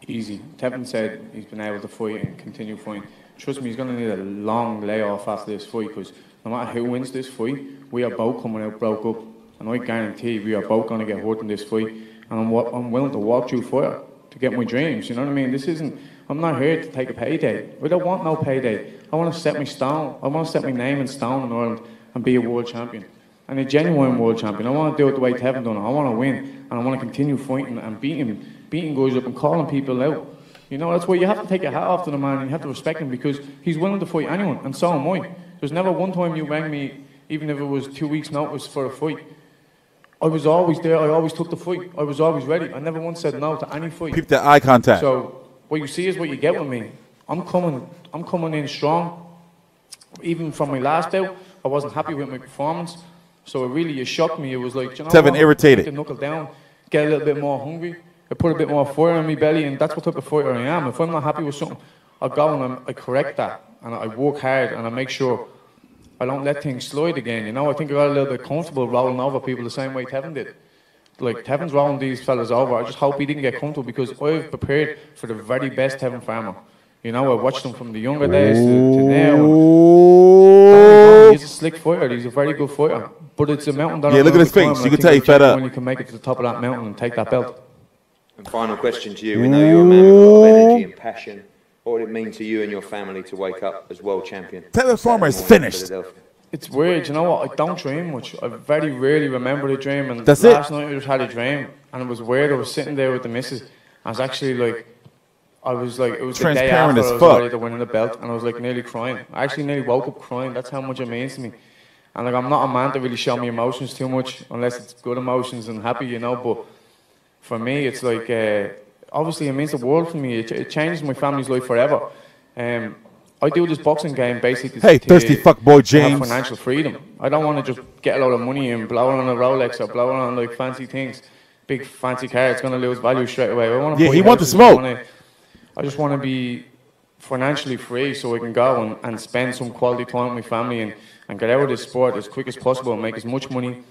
easy. Tevin said he's been able to fight and continue fighting. Trust me, he's going to need a long layoff after this fight because no matter who wins this fight, we are both coming out broke up. And I guarantee we are both going to get hurt in this fight. And I'm willing to walk through fire to get my dreams, you know what I mean? This isn't, I'm not here to take a payday. I don't want no payday. I want to set my stone. I want to set my name in stone in Ireland and be a world champion. and a genuine world champion. I want to do it the way Tevin done it. I want to win, and I want to continue fighting and beating guys up and calling people out. You know, that's why you have to take your hat off to the man and you have to respect him because he's willing to fight anyone, and so am I. There's never one time you rang me, even if it was 2 weeks' notice for a fight. I was always there. I always took the fight. I was always ready. I never once said no to any fight. Keep that eye contact. So what you see is what you get with me. I'm coming in strong. Even from my last bout, I wasn't happy with my performance. So it shocked me. It was like, you know, Tevin irritated. I need to knuckle down, get a little bit more hungry. I put a bit more fire in my belly, and that's what type of fighter I am. If I'm not happy with something, I go and I correct that, and I work hard, and I make sure I don't let things slide again. You know, I think I got a little bit comfortable rolling over people the same way Tevin did. Like, Tevin's rolling these fellas over. I just hope he didn't get comfortable because I've prepared for the very best Tevin Farmer. You know, I watched him from the younger days to now. He's a slick fighter. He's a very good fighter. But it's a mountain that look at his face. You can tell he's fed up. When you can make it to the top of that mountain and take that belt. And final question to you. We know you're a man with a lot of energy and passion. What would it mean to you and your family to wake up as world champion? Tevin Farmer is finished. It's weird, you know what? I don't dream much. I very rarely remember a dream. And That's last it. night I just had a dream, and it was weird. I was sitting there with the missus. I was actually like, it was the day Transparent after as I was fuck. ready to win the belt, and I was like nearly crying. I actually nearly woke up crying. That's how much it means to me. And like, I'm not a man to really show me emotions too much, unless it's good emotions and happy, you know. But for me, it's like, obviously it means the world for me. It changes my family's life forever. I do this boxing game basically to thirsty fuckboy James. have financial freedom. I don't want to just get a lot of money and blow it on a Rolex or blow it on like fancy things, big fancy car. It's going to lose value straight away. I want to he wants to smoke. I just want to be financially free so I can go and spend some quality time with my family and get out of this sport as quick as possible and make as much money,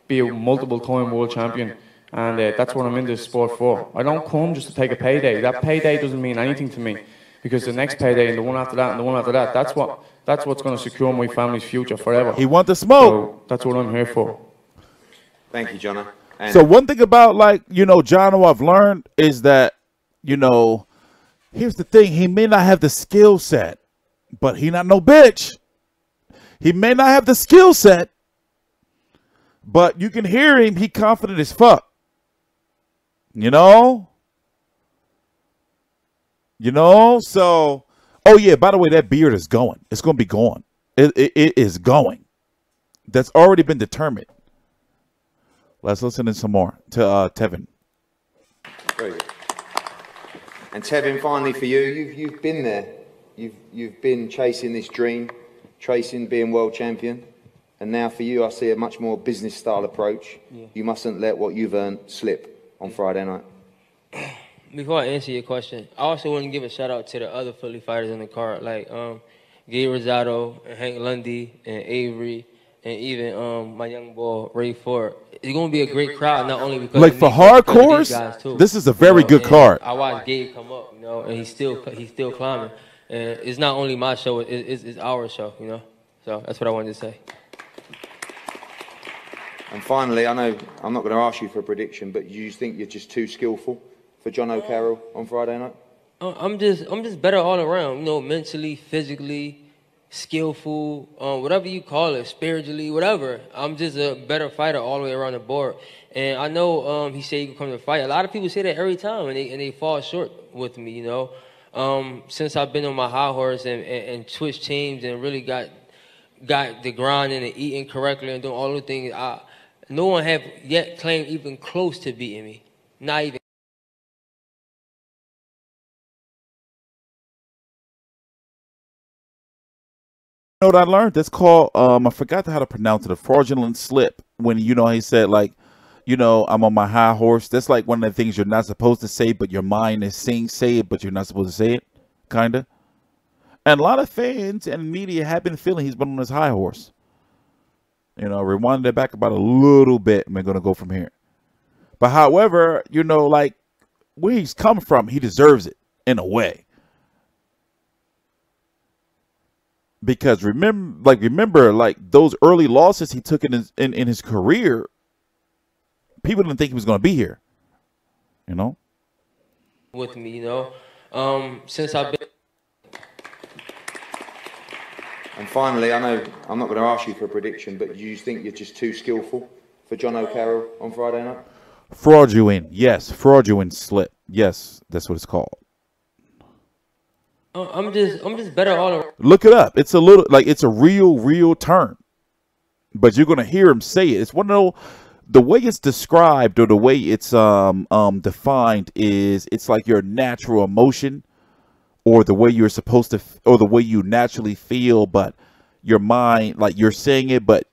be a multiple-time world champion. And that's what I'm in this sport for. I don't come just to take a payday. That payday doesn't mean anything to me. Because the next payday and the one after that and the one after that, that's what's going to secure my family's future forever. He wants to smoke. So that's what I'm here for. Thank you, Jono. So one thing about, like, you know, Jono, I've learned is that, you know, here's the thing. He may not have the skill set, but he not no bitch. He may not have the skill set, but you can hear him. He confident as fuck. You know? You know, so, oh yeah, by the way, that beard is going. It's going to be going. It is going. That's already been determined. Let's listen to some more to Tevin. Very good. And Tevin, finally for you, you've been there. You've been chasing this dream, chasing being world champion. And now for you, I see a much more business style approach. Yeah. You mustn't let what you've earned slip on Friday night. Before I answer your question, I also want to give a shout out to the other Philly fighters in the card, like Gabriel Rosado and Hank Lundy and Avery and even my young boy Ray Ford. It's going to be a great crowd, not only because like of for me, but because of hardcores, these guys too. this is a very good and card. I watched Gabe come up, you know, and he's still climbing. And it's not only my show; it's our show, you know. So that's what I wanted to say. And finally, I know I'm not going to ask you for a prediction, but do you think you're just too skillful for Jono Carroll on Friday night? I'm just better all around, you know, mentally, physically, skillful, whatever you call it, spiritually, whatever. I'm just a better fighter all the way around the board. And I know he said he could come to fight. A lot of people say that every time, and they fall short with me, you know. Since I've been on my high horse and switched teams and really got the grinding and eating correctly and doing all the things, no one have yet claimed even close to beating me. Not even. You know what I learned? That's called, I forgot how to pronounce it, a fraudulent slip. When, you know, he said, like, you know, I'm on my high horse. That's like one of the things you're not supposed to say, but your mind is saying, say it, but you're not supposed to say it, kind of. And a lot of fans and media have been feeling he's been on his high horse. You know, rewind it back about a little bit, and we're going to go from here. But however, you know, like, where he's come from, he deserves it in a way. Because remember, like those early losses he took in his career, people didn't think he was going to be here. You know? With me, you know, since I've been. And finally, I know I'm not going to ask you for a prediction, but do you think you're just too skillful for Jono Carroll on Friday night? Fraudulent, yes. Fraudulent slip. Yes, that's what it's called. I'm just better all around. Look it up. It's a little like it's a real term. But you're gonna hear him say it. It's one of those, the way it's described or the way it's defined is it's like your natural emotion or the way you're supposed to or the way you naturally feel, but your mind, like you're saying it, but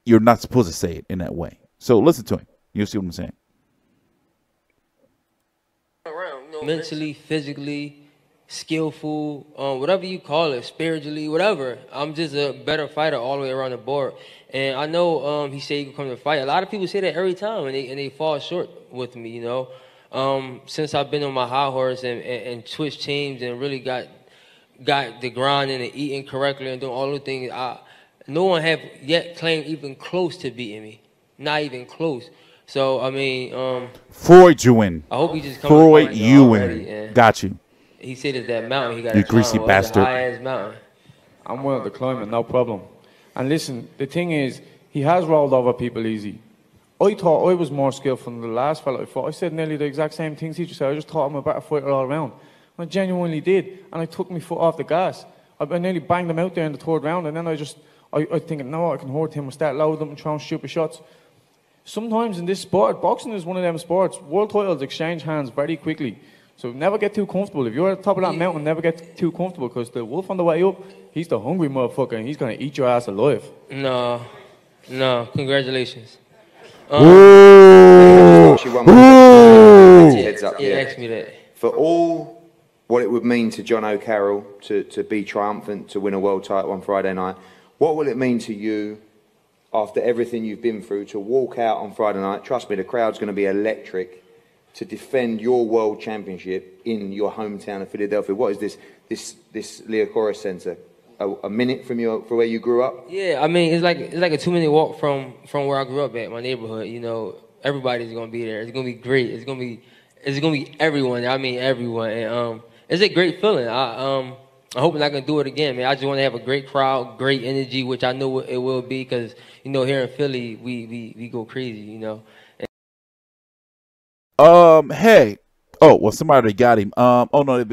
you're not supposed to say it in that way. So listen to him. You'll see what I'm saying. Mentally, physically, skillful, whatever you call it, spiritually, whatever. I'm just a better fighter all the way around the board. And I know he said he could come to fight. A lot of people say that every time, and they fall short with me, you know. Since I've been on my high horse and switched teams and really got the grinding and eating correctly and doing all the things, no one have yet claimed even close to beating me. Not even close. So, I mean... Freud you in. I hope he just comes Freud you in. Got you. He said it's that mountain he got You to climb. greasy Well, bastard. it's a high-ass mountain. I'm willing to climb it, no problem. And listen, the thing is, he has rolled over people easy. I thought I was more skillful than the last fella I fought. I said nearly the exact same things he just said. I just thought I'm a better fighter all around. And I genuinely did. And I took my foot off the gas. I nearly banged him out there in the third round. And then I thinking, no, I can hurt him. I start loading him and throwing stupid shots. Sometimes in this sport, boxing is one of them sports, world titles exchange hands very quickly. So never get too comfortable. If you're at the top of that mountain, never get too comfortable because the wolf on the way up, he's the hungry motherfucker and he's going to eat your ass alive. No, congratulations. Heads up Yeah, here. ask me that. For all what it would mean to Jono Carroll to be triumphant, to win a world title on Friday night, what will it mean to you after everything you've been through to walk out on Friday night? Trust me, the crowd's going to be electric to defend your world championship in your hometown of Philadelphia. What is this Liacouras Center? A minute from where you grew up? Yeah, I mean, it's like a 2-minute walk from where I grew up at, my neighborhood. You know, everybody's gonna be there. It's gonna be great. It's gonna be everyone. I mean, everyone. And it's a great feeling. I hope I can do it again, man. I just want to have a great crowd, great energy, which I know it will be, because you know here in Philly we go crazy. You know. Hey. Oh, well, somebody got him. Oh no.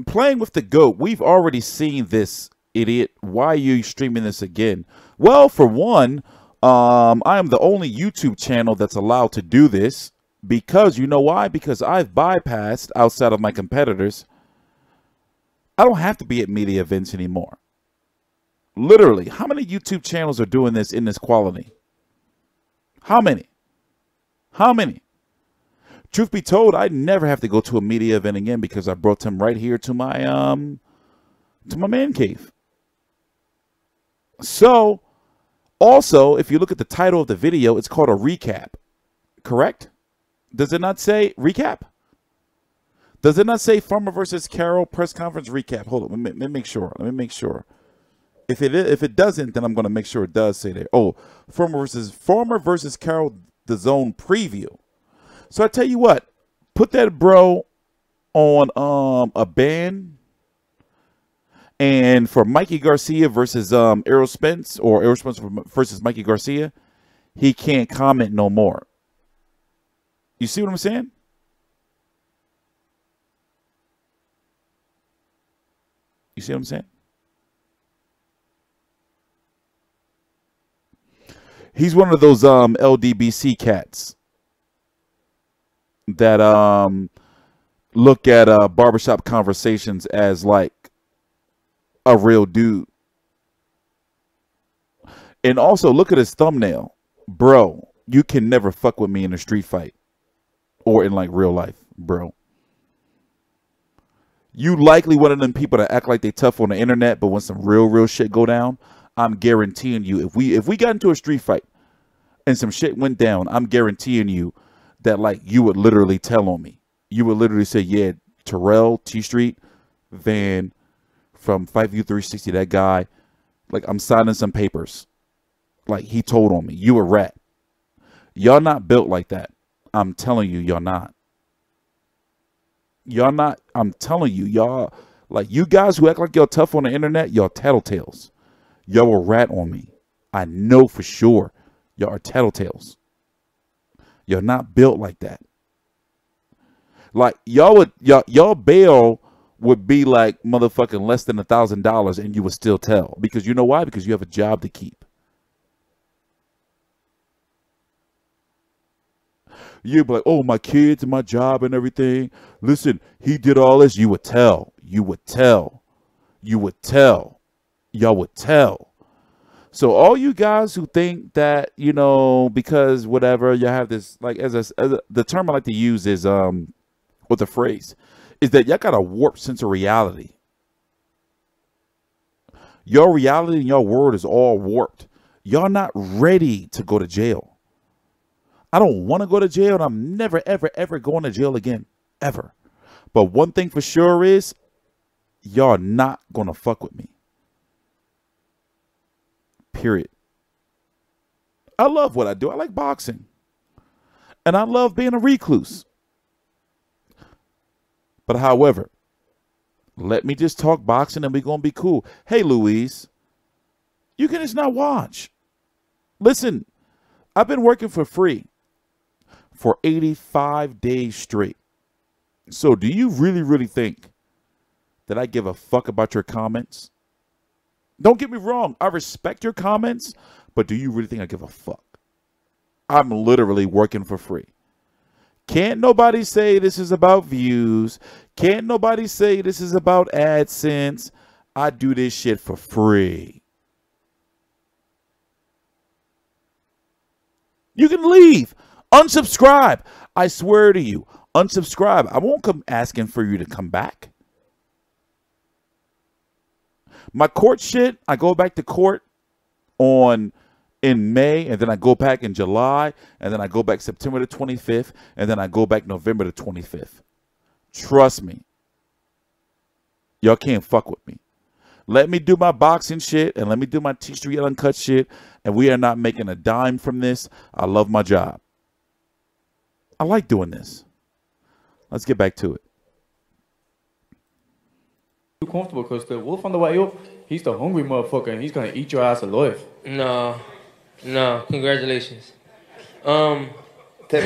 Playing with the GOAT, we've already seen this, idiot. Why are you streaming this again? Well, for one, I am the only YouTube channel that's allowed to do this because, you know why? Because I've bypassed, outside of my competitors, I don't have to be at media events anymore. Literally, how many YouTube channels are doing this in this quality? How many? How many? Truth be told, I never have to go to a media event again because I brought him right here to my man cave. So, also, if you look at the title of the video, it's called a recap. Correct? Does it not say recap? Does it not say Farmer versus Carroll press conference recap? Hold on, let me make sure. Let me make sure. If it doesn't, then I'm going to make sure it does say there. Oh, Farmer versus Carroll, the zone preview. So I tell you what, put that bro on a ban, and for Mikey Garcia versus Errol Spence, or Errol Spence versus Mikey Garcia, he can't comment no more. You see what I'm saying? You see what I'm saying? He's one of those LDBC cats that look at barbershop conversations as like a real dude. And also look at his thumbnail. Bro, you can never fuck with me in a street fight or in like real life, bro. You likely one of them people that act like they tough on the internet, but when some real shit go down, I'm guaranteeing you, if we got into a street fight and some shit went down, I'm guaranteeing you that like you would literally tell on me. You would literally say, yeah, Terrell, TstreeT, Van, from Fight View 360, that guy, like I'm signing some papers. Like he told on me. You a rat. Y'all not built like that. I'm telling you, y'all not. Y'all not, I'm telling you, y'all, like you guys who act like y'all tough on the internet, y'all tattletales. y'all will rat on me. I know for sure. Y'all are tattletales. You're not built like that. Like y'all bail would be like motherfucking less than $1,000 and you would still tell. Because you know why? Because you have a job to keep. You'd be like, oh, my kids and my job and everything. Listen, he did all this. You would tell. You would tell. You would tell. Y'all would tell. So all you guys who think that, you know, because whatever, you have this, like, the term I like to use is, with the phrase, is that y'all got a warped sense of reality. Your reality and your world is all warped. Y'all not ready to go to jail. I don't want to go to jail, and I'm never, ever, ever going to jail again. Ever. But one thing for sure is, y'all not going to fuck with me. Period. I love what I do. I like boxing. And I love being a recluse. But however, let me just talk boxing and we're going to be cool. Hey, Louise, you can just not watch. Listen, I've been working for free for 85 days straight. So do you really, really think that I give a fuck about your comments? Don't get me wrong. I respect your comments, but do you really think I give a fuck? I'm literally working for free. Can't nobody say this is about views. Can't nobody say this is about AdSense. I do this shit for free. You can leave. Unsubscribe. I swear to you. Unsubscribe. I won't come asking for you to come back. My court shit, I go back to court in May, and then I go back in July, and then I go back September the 25th, and then I go back November the 25th. Trust me. Y'all can't fuck with me. Let me do my boxing shit, and let me do my TstreeT Uncut shit, and we are not making a dime from this. I love my job. I like doing this. Let's get back to it. Too comfortable because the wolf on the way up, he's the hungry motherfucker, and he's going to eat your ass alive. No. Congratulations. Tevin,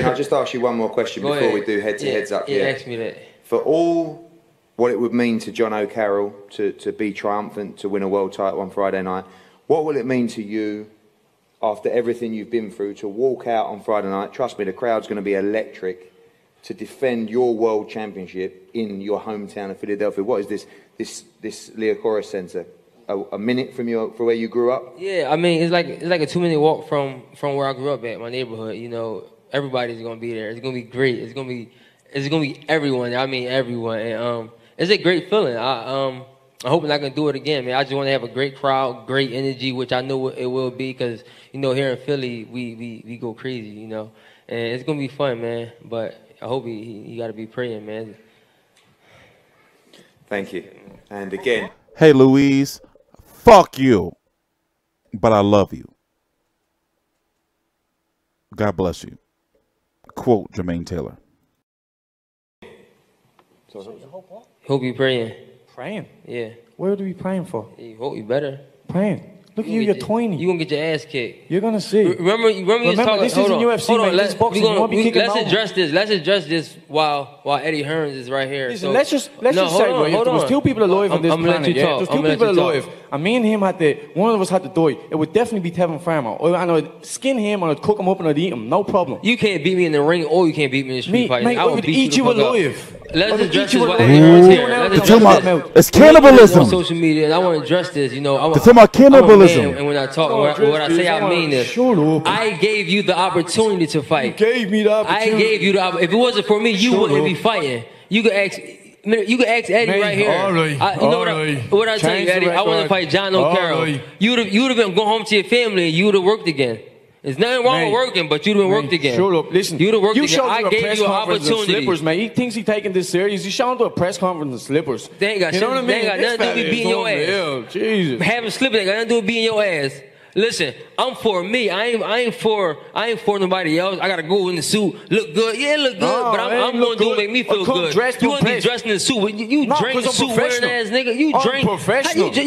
I'll just ask you one more question before we do head-to-heads up here. Yeah, ask me that. For all what it would mean to Jono Carroll to be triumphant, to win a world title on Friday night, what will it mean to you after everything you've been through to walk out on Friday night? Trust me, the crowd's going to be electric, to defend your world championship in your hometown of Philadelphia. What is this Liacouras Center? A minute from where you grew up? Yeah, I mean, it's like a 2-minute walk from where I grew up at, my neighborhood. You know, everybody's gonna be there. It's gonna be great. It's gonna be everyone. I mean, everyone. And it's a great feeling. I hope I can do it again, man. I just want to have a great crowd, great energy, which I know it will be, because you know here in Philly we go crazy, you know, and it's gonna be fun, man. But I hope you got to be praying, man. Thank you. And again, hey, Louise. Fuck you, but I love you. God bless you. Quote Jermaine Taylor. Hope you praying. Praying? Yeah. What would we be praying for? You hope you better. Praying. Look at you, you're tiny. You're going to get your ass kicked. You're going to see. Remember you was talking. This isn't UFC, man. This is boxing. Let's address this while Eddie Hearns is right here. Listen, let's just say, if there was 2 people alive on this planet, yeah? There's 2 people alive, and me and him one of us had to die. It would definitely be Tevin Farmer. And I'd skin him, and I'd cook him up, and I'd eat him. No problem. You can't beat me in the ring, or you can't beat me in the street fight. I would eat you alive. Let's address this while Eddie Hearns here. It's cannibalism. On social media, and I want to address this. You know, it's about cannibalism. And when I talk, what I say, I mean this. I gave you the opportunity to fight. You gave me the opportunity. I gave you the opportunity. If it wasn't for me, you wouldn't be fighting. You could ask Eddie right here. All right. What I tell you, Eddie? I want to fight Jono Carroll. You would have been going home to your family and you would have worked again. There's nothing wrong with working, but you'd have been worked again. Shut up. Listen, you'd have worked you again. I gave you an opportunity. Slippers, man. He thinks he's taking this serious. He's showing to a press conference in slippers. They ain't got shit. They ain't got nothing to do with beating your ass. Jesus. Having slippers ain't got nothing to do with beating your ass. Listen, I'm for me. I ain't for nobody else. I gotta go in the suit, look good. Yeah, look good, but I'm gonna do make me feel good. You wanna be dressed in the suit? You drain suit wearing ass nigga. You drain.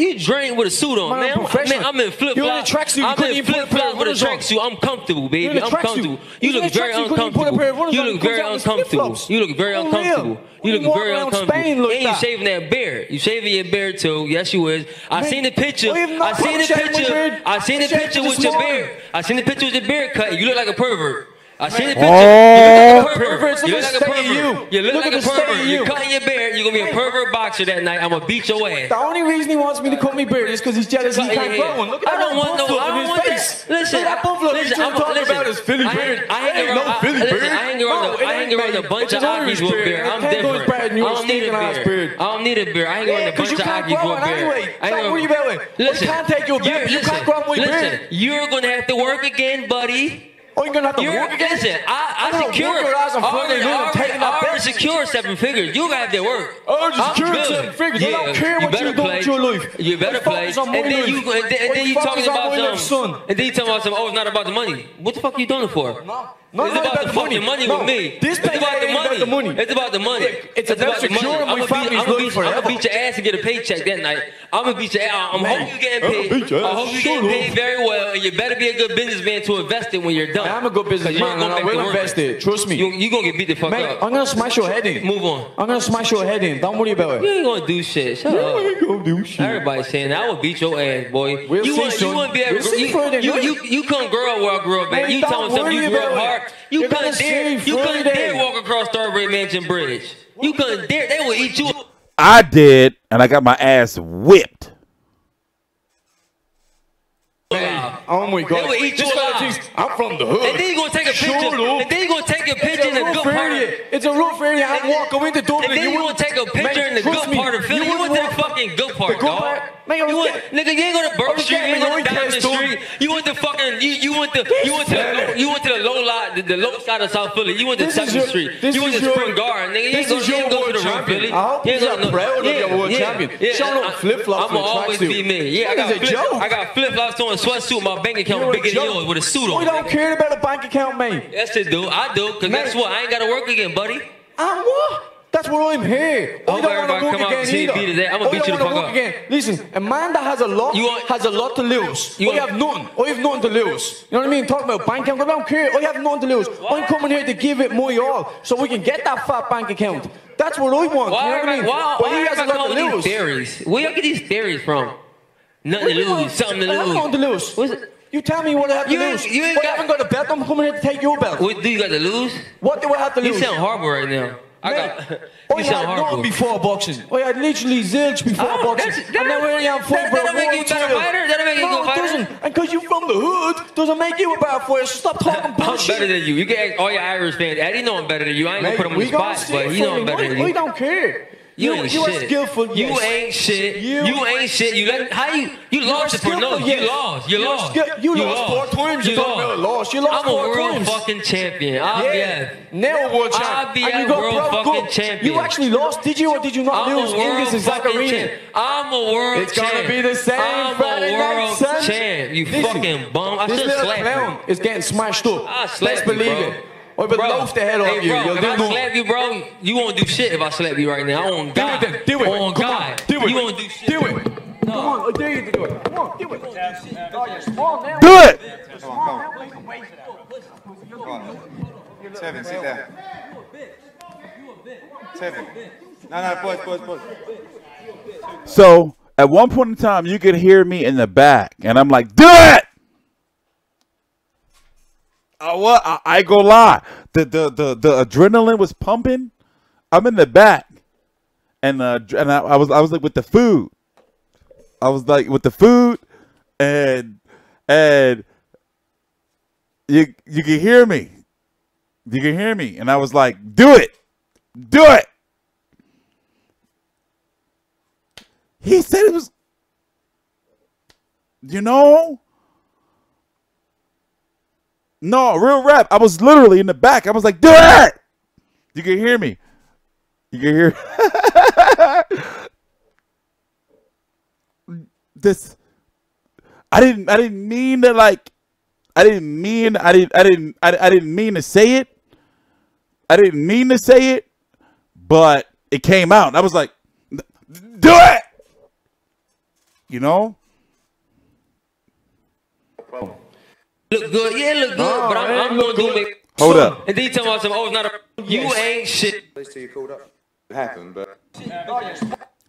You drain with a suit on, man. I'm in flip flops. I'm in flip flops with a tracksuit. I'm comfortable, baby. I'm comfortable. You look very uncomfortable. You look very uncomfortable. You look very uncomfortable. You look very uncomfortable. And you shaving that beard. You shaving your beard too. Yes, you is. I seen the picture. I seen the picture. I seen the picture with your beard. I seen the picture with your beard cut. You look like a pervert. I seen the picture. You look like a pervert. You look like a pervert. You're cutting your beard. You're gonna be a pervert boxer that night. I'm gonna beat your ass. The only reason he wants me to cut my beard is because he's jealous he can't grow one. Look at that buffalo in his face. Listen, that buffalo he's talking about his Philly beard. I hang around a bunch of Aggies with beard. I'm different. I don't need a beard. I don't need a beard. I hang around a bunch of Aggies with beard. Don't worry about it. Listen, you can't take your beard. You can't grow my beard. Listen, you're gonna have to work again, buddy. Oh, you're gonna have to work again? Listen, I secure 7 figures. You gotta have to work. Oh, secure 7 figures. I don't care what you do with your life. You better play. And then you talking about some. And then you talking about some. Oh, it's not about the money. What the fuck are you doing it for? It's about the fucking money with me. This it's about the money. It's about the money. It's about the money. I'm gonna beat your ass and get a paycheck that night. I'm gonna beat your ass. I'm hoping you getting paid. I hope you getting paid very well, and you better be a good businessman to invest it when you're done. I'm a good businessman, and I will invest it. Trust me. You gonna get beat the fuck up. I'm gonna smash your head in. Move on. I'm gonna smash your head in. Don't worry about it. You ain't gonna do shit. Shut up. You ain't gonna do shit. Everybody's saying that. I will beat your ass, boy. You wouldn't be able to. You couldn't grow up where I grew up, man. You telling something you grew up hard. You couldn't dare walk across Strawberry Mansion Bridge. You couldn't dare. They will eat you. I did, and I got my ass whipped. Oh my God! They will eat you alive. I'm from the hood. And then you gonna take a picture. And then you gonna take a picture in a good part. It's a rough area. I walk go into Dublin. And then you gonna take a picture in the good part of Philly. You went to the fucking good part, dog. Nigga, you ain't go to Burke Street. You ain't go to Diamond Street. You went to fucking. You went to the low lot, the low side of South Philly. You went to 7th Street. You went to Spring Garden, nigga. You ain't go to the Rock Philly. I hope you're proud of your world champion. Show flip flops. I'ma always be me. Yeah, I got flip flops on a sweatsuit. My bank account bigger than yours with a suit on. We don't care about a bank account, man. Yes, it do. I do. Cause guess what? I ain't gotta work again, buddy. What? That's why I'm here. I hope everybody come out and see me today. I'm gonna beat you the fuck up. Listen, a man that has a lot to lose. I have nothing. I have nothing to lose. You know what I mean? Talking about bank account, I don't care. I have nothing to lose. I'm coming here to give it my all so we can get that fat bank account. That's what I want. You know what I mean? But he has a lot to lose. Theories. Where you get these theories from? Nothing to lose. Something to lose. I have nothing to lose. You tell me what I have to lose. You ain't haven't got a belt. I'm coming here to take your belt. What do you got to lose? What do I have to lose? You sound horrible right now. I had nothing before boxing. I had literally zilch before boxing. And then when I am fighting for a make you a better fighter? That'll make you a good fighter? Doesn't. And because you're from the hood, doesn't make you a better fighter. So stop talking bullshit. I'm better than you. You can ask all your Irish fans. Eddie know I'm better than you. I ain't gonna put him on the spot, but he know I'm better than you. We don't care. You ain't shit. Skillful, you ain't shit. You ain't shit. You lost it for no. You lost. You lost. You lost 4 times. You lost. You lost 4 times. I'm a world fucking champion. IBF. Now world champion. IBF world fucking champion. You actually lost. Did you or did you not lose in this exact arena? I'm a world champ. It's gonna be the same. I'm a world champ. You fucking bum. I should slap you. It's getting smashed up. Let's believe it. Or but loaf the head off you. Bro, if I slap you, bro, you won't do shit if I slap you right now. On God. Do it. On God. Do it. You won't do shit. Do it. Come on, I dare you to do it. Come on, do it. You're small now. Do it. Come on. Tevin, sit down. Tevin. No, pause. So, at one point in time, you could hear me in the back, and I'm like, do it! I go lie. The adrenaline was pumping. I'm in the back, and I was like with the food. I was like with the food, and you can hear me. You can hear me, and I was like, do it. He said it was, No, real rap. I was literally in the back. I was like, do it! You can hear me. You can hear this. I didn't mean to like. I didn't mean to say it. I didn't mean to say it, but it came out. And I was like, do it. You know. Look good, yeah, look good, but I'm gonna do it. Hold up. And then you tell me, oh, it's not a. You ain't shit. Please till you called up. It happened, but.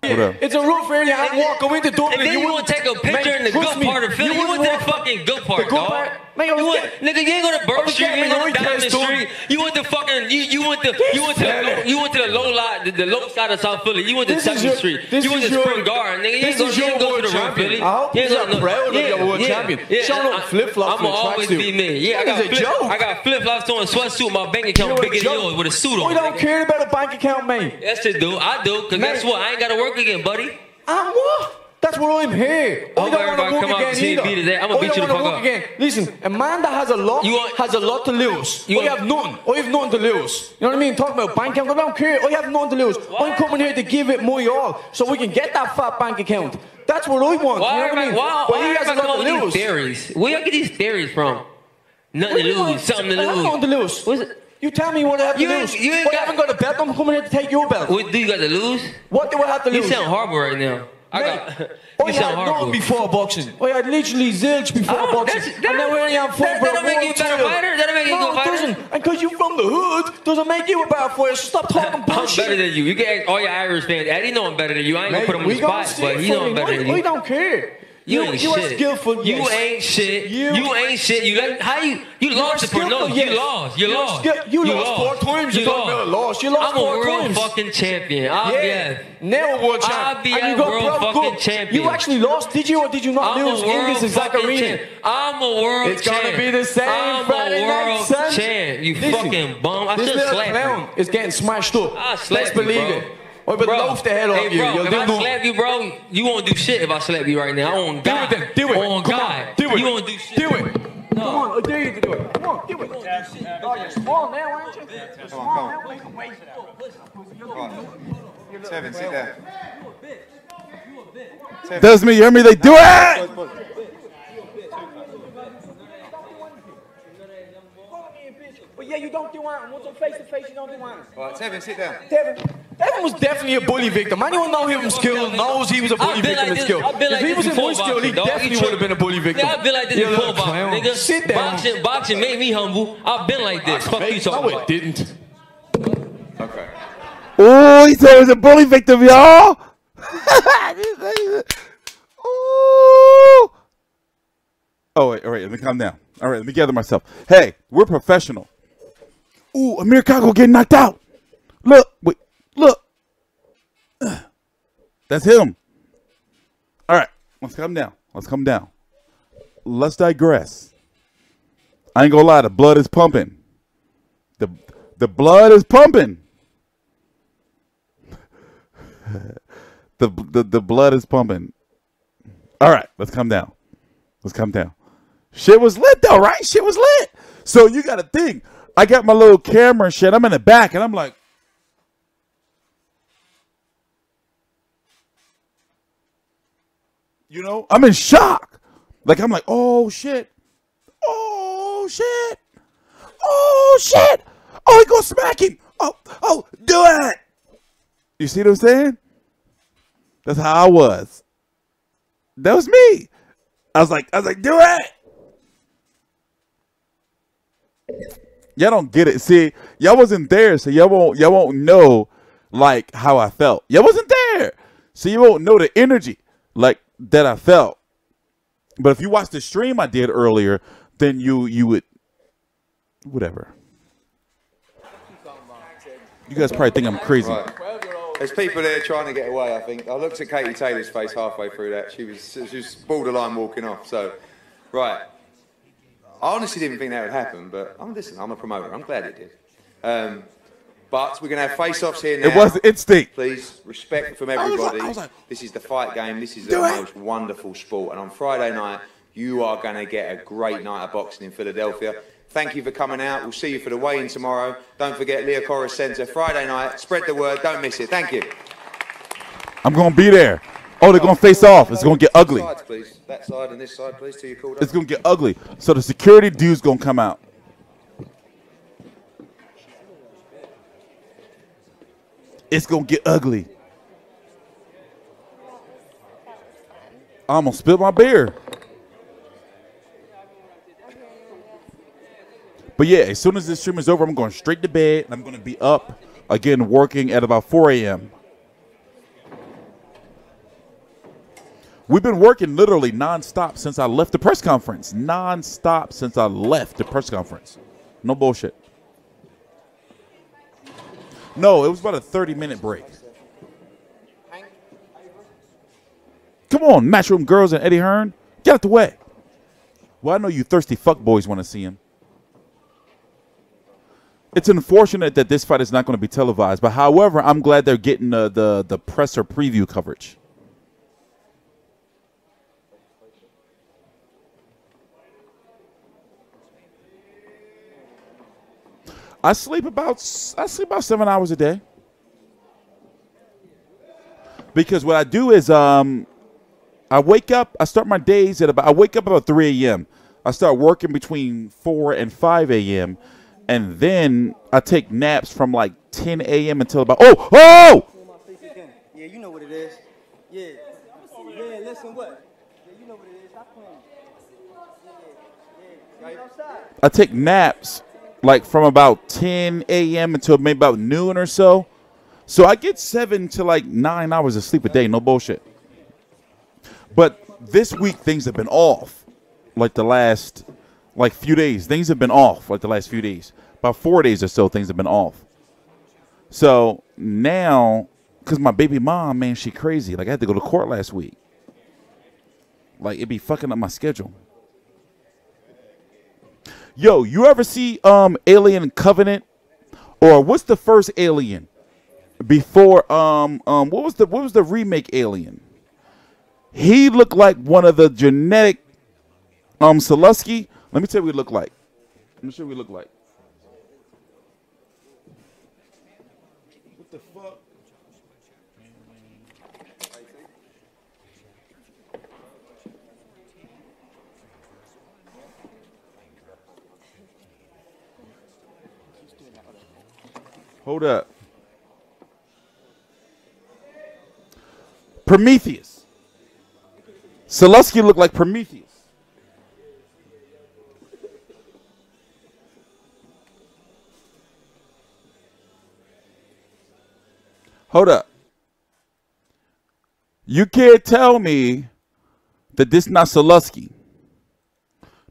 It's a roof area. I'm walking into Dublin. And then you want to take a picture in the good part of Philly. You went to the fucking good part, dog. Nigga, you ain't go to Burke Street. You ain't go down the street. You went to fucking. You went to the low lot, the low side of South Philly. You went to 7th Street. You went to Spring Garden, nigga. You ain't go to the Roof Philly. I hope you're proud of your world champion. Show no flip flops. I'ma always be me. Yeah, I got flip flops on a sweatsuit. My bank account bigger than yours with a suit on. We don't care about a bank account, man. Yes, it do. I do. Cause guess what? I ain't got to work again, buddy. I'm what? That's what I'm here. I don't want to work again either. I'm gonna beat you the fuck up. Listen, Amanda has a lot to lose. I have nothing. I have nothing to lose. You know what I mean? Talking about bank account, I don't care. I have nothing to lose. I'm coming here to give it my all so we can get that fat bank account. That's what I want. Why, you know what I mean? Why he has a lot to lose. Theories? Where you get these theories from? Nothing to lose, something to lose. I have nothing to lose. What is it? You tell me what I have to lose. I haven't got a belt. I'm coming here to take your belt. What do you got to lose? What do I have to lose? You sound horrible right now. I had nothing before boxing. I had literally zilch before boxing. And then when I am fighting for a make you a better fighter? That'll make you a good fighter? Doesn't. And because you're from the hood, doesn't make you a better fighter. Stop talking bullshit. I'm better than you. You can ask all your Irish fans. Eddie know I'm better than you. I ain't gonna put him on the spot, but he know I'm better than you. We don't care. You ain't shit. Skillful, yes. You ain't shit. You ain't shit. You lost it for no. You lost. You lost. You lost 4 times. You lost. You lost 4 times. I'm a world fucking champion. IBF. Never world champion. IBF world fucking champion. You actually lost, did you, or did you not lose in this exact arena? I'm a world champ. It's gonna be the same Friday night, son. I'm a world champ. You fucking bum. I should slap you. This little clown is getting smashed up. Let's believe it. Well, but loaf the hell off you. If I slap you, bro, you won't do shit if I slap you right now. On God. Do it then. Do it. On God. Do it. You won't do shit. Do it. Come on, I dare you to do it. Come on, do it. Oh, you're small now, aren't you? You're small now. We can wait. Tevin, sit down. Does me, you hear me? They do it! But yeah, you don't do one. Once I'm face to face, you don't do one. All right, Tevin, sit down. Tevin was definitely a bully victim. Anyone know him from skill knows he was a bully victim in skill. If he was in my skill, he definitely would have been a bully victim. Yeah, I've been like this before, nigga. Sit down. Boxing made me humble. I've been like this. Fuck you talking about. No, it didn't. Okay. Oh, he said he was a bully victim, y'all. Oh, wait, all right, let me calm down. All right, let me gather myself. Hey, we're professional. Ooh, Amir Khan getting knocked out. Look, wait, look. That's him. All right, let's come down. Let's come down. Let's digress. I ain't gonna lie, the blood is pumping. The blood is pumping. The blood is pumping. All right, let's come down. Let's come down. Shit was lit though, right? Shit was lit. So you got to think. I got my little camera and shit. I'm in the back and I'm like, you know, I'm in shock. Like I'm like, oh shit. Oh shit. Oh shit. Oh, he gonna smack him. Oh, do it. You see what I'm saying? That's how I was. That was me. I was like, do it. Y'all don't get it. See, y'all wasn't there, so y'all won't know like how I felt. Y'all wasn't there, so you won't know the energy like that I felt. But if you watched the stream I did earlier, then you would, whatever. You guys probably think I'm crazy. Right. There's people there trying to get away, I think. I looked at Katie Taylor's face halfway through that. She was borderline walking off. So, right. I honestly didn't think that would happen, but listen, I'm a promoter. I'm glad it did. But we're going to have face-offs here now. It was instinct. Please, respect from everybody. I was like, this is the fight game. This is the most wonderful sport. And on Friday night, you are going to get a great night of boxing in Philadelphia. Thank you for coming out. We'll see you for the weigh-in tomorrow. Don't forget Liacouras Center, Friday night. Spread the word. Don't miss it. Thank you. I'm going to be there. Oh, they're gonna face off. It's gonna get ugly. Sides, please. That side and this side, please, till you called up. It's gonna get ugly. So the security dude's gonna come out. It's gonna get ugly. I almost spilled my beer. But yeah, as soon as this stream is over, I'm going straight to bed. And I'm going to be up again working at about 4 a.m. We've been working literally nonstop since I left the press conference. Nonstop since I left the press conference. No bullshit. No, it was about a 30-minute break. Come on, Matchroom Girls and Eddie Hearn. Get out the way. Well, I know you thirsty fuckboys want to see him. It's unfortunate that this fight is not going to be televised, but however, I'm glad they're getting the presser preview coverage. I sleep about 7 hours a day. Because what I do is I wake up, I start my days at I wake up about 3 a.m. I start working between 4 and 5 a.m. And then I take naps from like 10 a.m. until about, oh! Yeah, you know what it is. Yeah. Yeah, listen, what? Yeah, you know what it is. Stop playing. Yeah. I take naps like from about 10 a.m. until maybe about noon or so. So I get 7 to like 9 hours of sleep a day, no bullshit. But this week things have been off. Like the last few days. Things have been off like the last few days. About 4 days or so things have been off. So now, because my baby mom, man, she crazy. Like I had to go to court last week. Like it'd be fucking up my schedule. Yo, you ever see Alien Covenant? Or what's the first Alien? Before what was the remake Alien? He looked like one of the genetic Sulecki. Let me tell you what he looked like. Let me show you what he looked like. What the fuck? Hold up. Prometheus. Sulecki looked like Prometheus. Hold up. You can't tell me that this not Sulecki.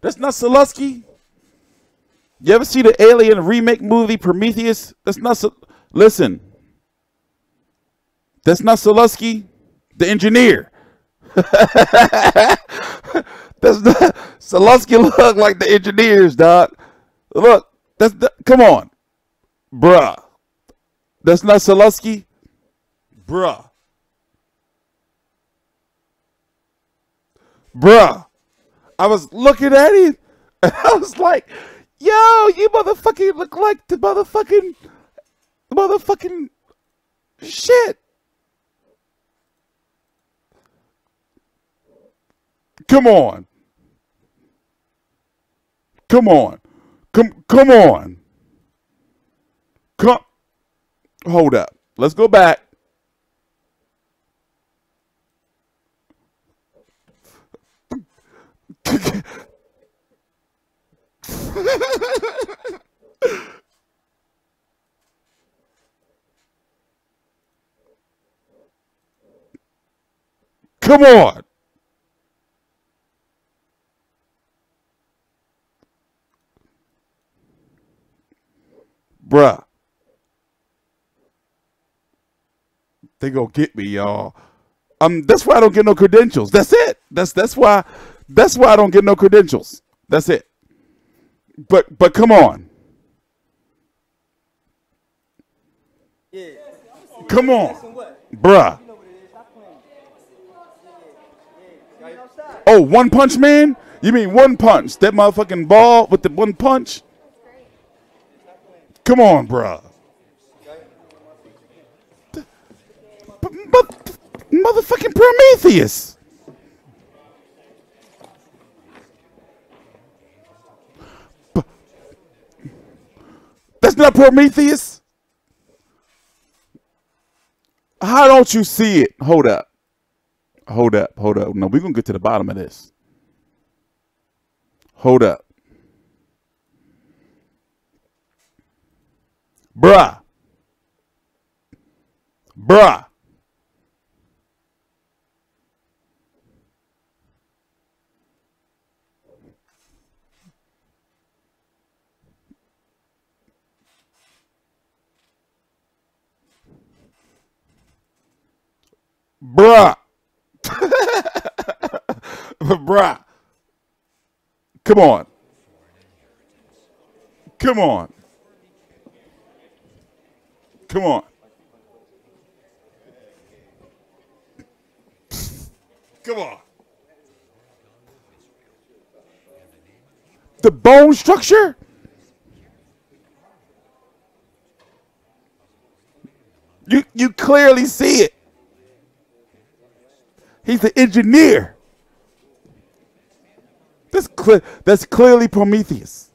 That's not Sulecki. You ever see the Alien remake movie Prometheus? That's not listen. That's not Sulecki, the engineer. That's not Sulecki look like the engineers, dog. Look, come on. Bruh. That's not Sulecki? Bruh. Bruh. I was looking at him and I was like, yo, you motherfucking look like the motherfucking shit. Come on. Come on. Come on. Hold up. Let's go back. Come on. Bruh. They gonna get me, y'all. That's why I don't get no credentials. That's it. That's why I don't get no credentials. That's it. But come on. Yeah. Come on. Bruh. Oh, One Punch Man? You mean One Punch? That motherfucking ball with the one punch? Come on, bruh. But motherfucking Prometheus. That's not Prometheus. How don't you see it? Hold up. Hold up. Hold up. No, we're going to get to the bottom of this. Hold up. Bruh. Bruh. Bruh. Bruh. Come on. Come on. Come on. Come on. The bone structure? You clearly see it. He's the engineer. That's clearly Prometheus.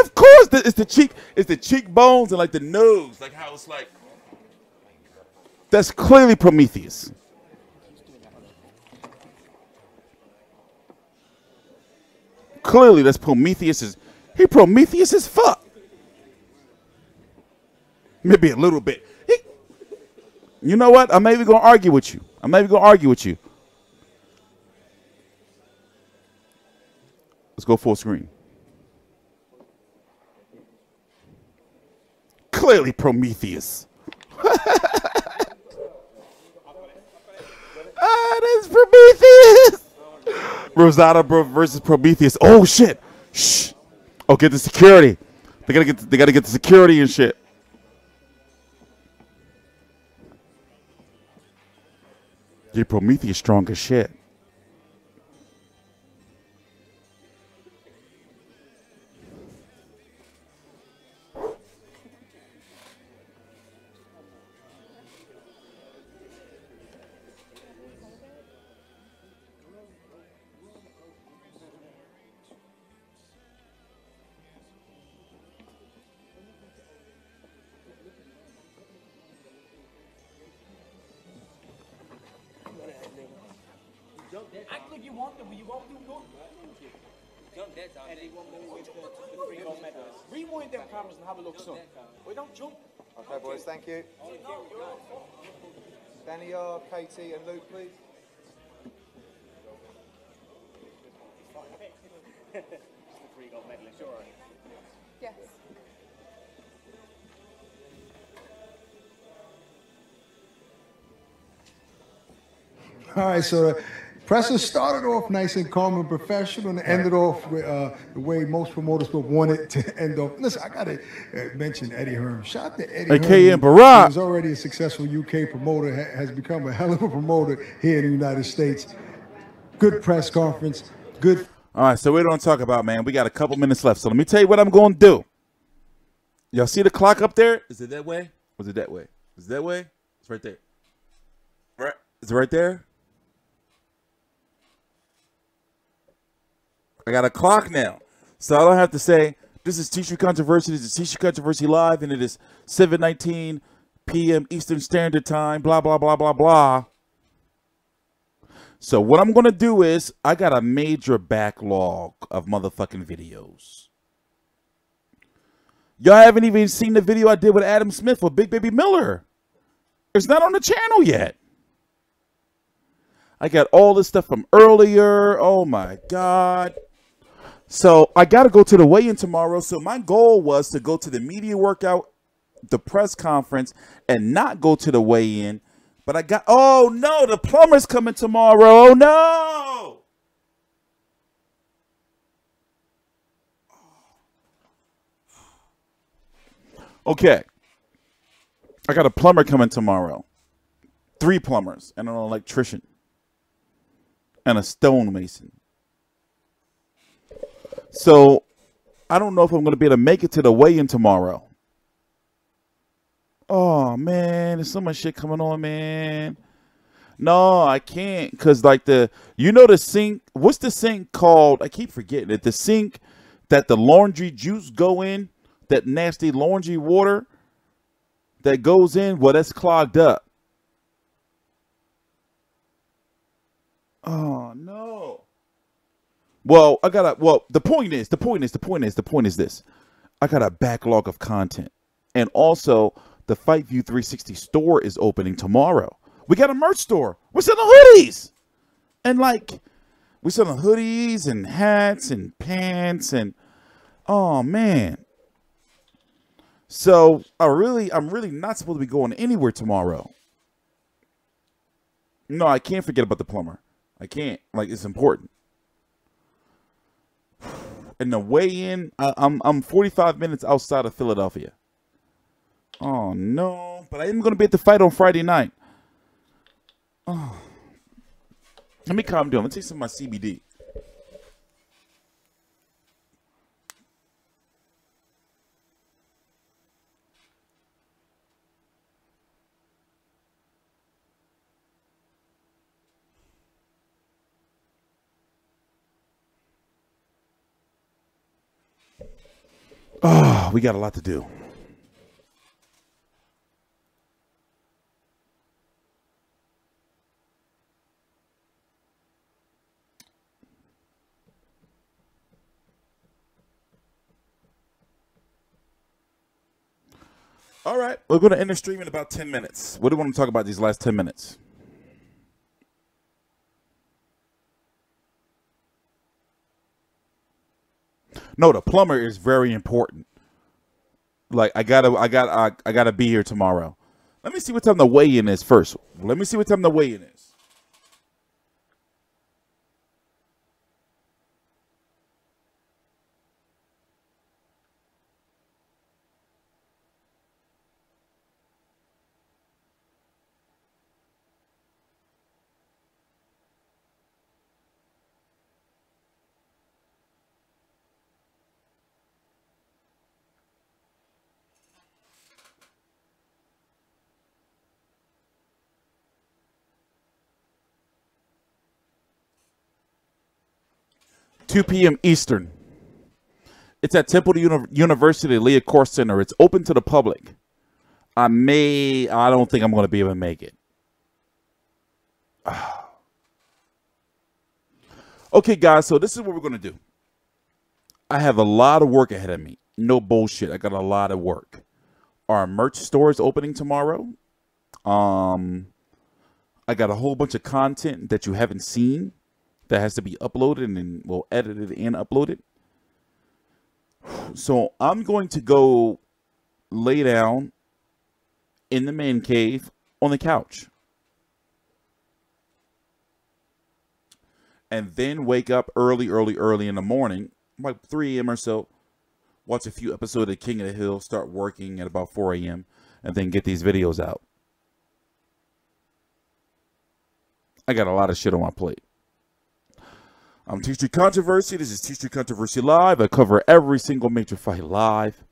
Of course, it's the cheekbones and like the nose, like how it's like. That's clearly Prometheus. Clearly, that's Prometheus. He Prometheus as fuck. Maybe a little bit. You know what? I'm not even gonna argue with you. I'm not even gonna argue with you. Let's go full screen. Clearly Prometheus. That's Prometheus. Rosado versus Prometheus. Oh shit. Shh. Oh, get the security. They gotta get the security and shit. Yeah, Prometheus strong as shit. Act like you want them, but you won't do nothing. Jump that time. And they won't wait for the 3 gold medals. Rewind them cameras and have a look, son. We don't jump. Okay, boys, thank you. Danny R, Katie, and Luke, please. Just the 3 gold medalists, you're all right. Yes. All right, so the presser started off nice and calm and professional and ended off with the way most promoters would want it to end off. Listen, I got to mention Eddie Hearn. Shout out to Eddie Hearn. Barack. He was already a successful UK promoter, has become a hell of a promoter here in the United States. Good press conference. Good. All right, so we don't talk about, man. We got a couple minutes left. So let me tell you what I'm going to do. Y'all see the clock up there? Is it that way? Was it that way? Is it that way? It's right there. Right? Is it right there? I got a clock now. So I don't have to say, this is TstreeT Controversy. This is TstreeT Controversy Live, and it is 7:19 p.m. Eastern Standard Time, blah, blah, blah, blah, blah. So what I'm going to do is, I got a major backlog of motherfucking videos. Y'all haven't even seen the video I did with Adam Smith for Big Baby Miller. It's not on the channel yet. I got all this stuff from earlier. Oh, my God. So I got to go to the weigh-in tomorrow. So my goal was to go to the media workout, the press conference, and not go to the weigh-in. But I got, oh, no, the plumber's coming tomorrow. Oh, no. Okay. I got a plumber coming tomorrow. 3 plumbers and an electrician. And a stonemason. So, I don't know if I'm going to be able to make it to the weigh-in tomorrow. Oh, man. There's so much shit coming on, man. No, I can't. Because, like, the sink. What's the sink called? I keep forgetting it. The sink that the laundry juice go in. That nasty laundry water that goes in. Well, that's clogged up. Oh, no. Well, the point is this. I got a backlog of content. And also, the Fight View 360 store is opening tomorrow. We got a merch store. We're selling hoodies. And like, we're selling hoodies and hats and pants and, oh man. So I'm really not supposed to be going anywhere tomorrow. No, I can't forget about the plumber. I can't. Like, it's important. And the weigh-in, I'm 45 minutes outside of Philadelphia. Oh no! But I am going to be at the fight on Friday night. Oh. Let me calm down. Let me take some of my CBD. Oh, we got a lot to do. All right, we're going to end the stream in about 10 minutes. What do you want to talk about these last 10 minutes? No, the plumber is very important. Like, I gotta be here tomorrow. Let me see what time the weigh-in is first. Let me see what time the weigh-in is. $2 p.m. Eastern. It's at Temple University, Liacouras Center. It's open to the public. I don't think I'm going to be able to make it. Okay, guys, so this is what we're going to do. I have a lot of work ahead of me. No bullshit. I got a lot of work. Our merch store is opening tomorrow. I got a whole bunch of content that you haven't seen that has to be uploaded and then we'll edit it and upload it. So I'm going to go lay down in the man cave on the couch. And then wake up early in the morning, like 3 a.m. or so. Watch a few episodes of King of the Hill, start working at about 4 a.m. and then get these videos out. I got a lot of shit on my plate. I'm TstreeT Controversy. This is TstreeT Controversy Live. I cover every single major fight live.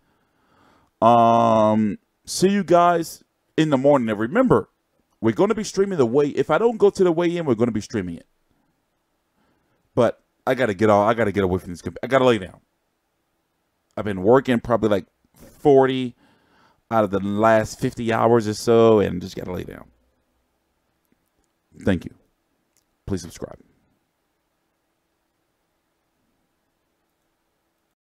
See you guys in the morning. And remember, we're going to be streaming the weigh. If I don't go to the weigh-in, we're going to be streaming it. But I got to get away from this. I got to lay down. I've been working probably like 40 out of the last 50 hours or so and just got to lay down. Thank you. Please subscribe.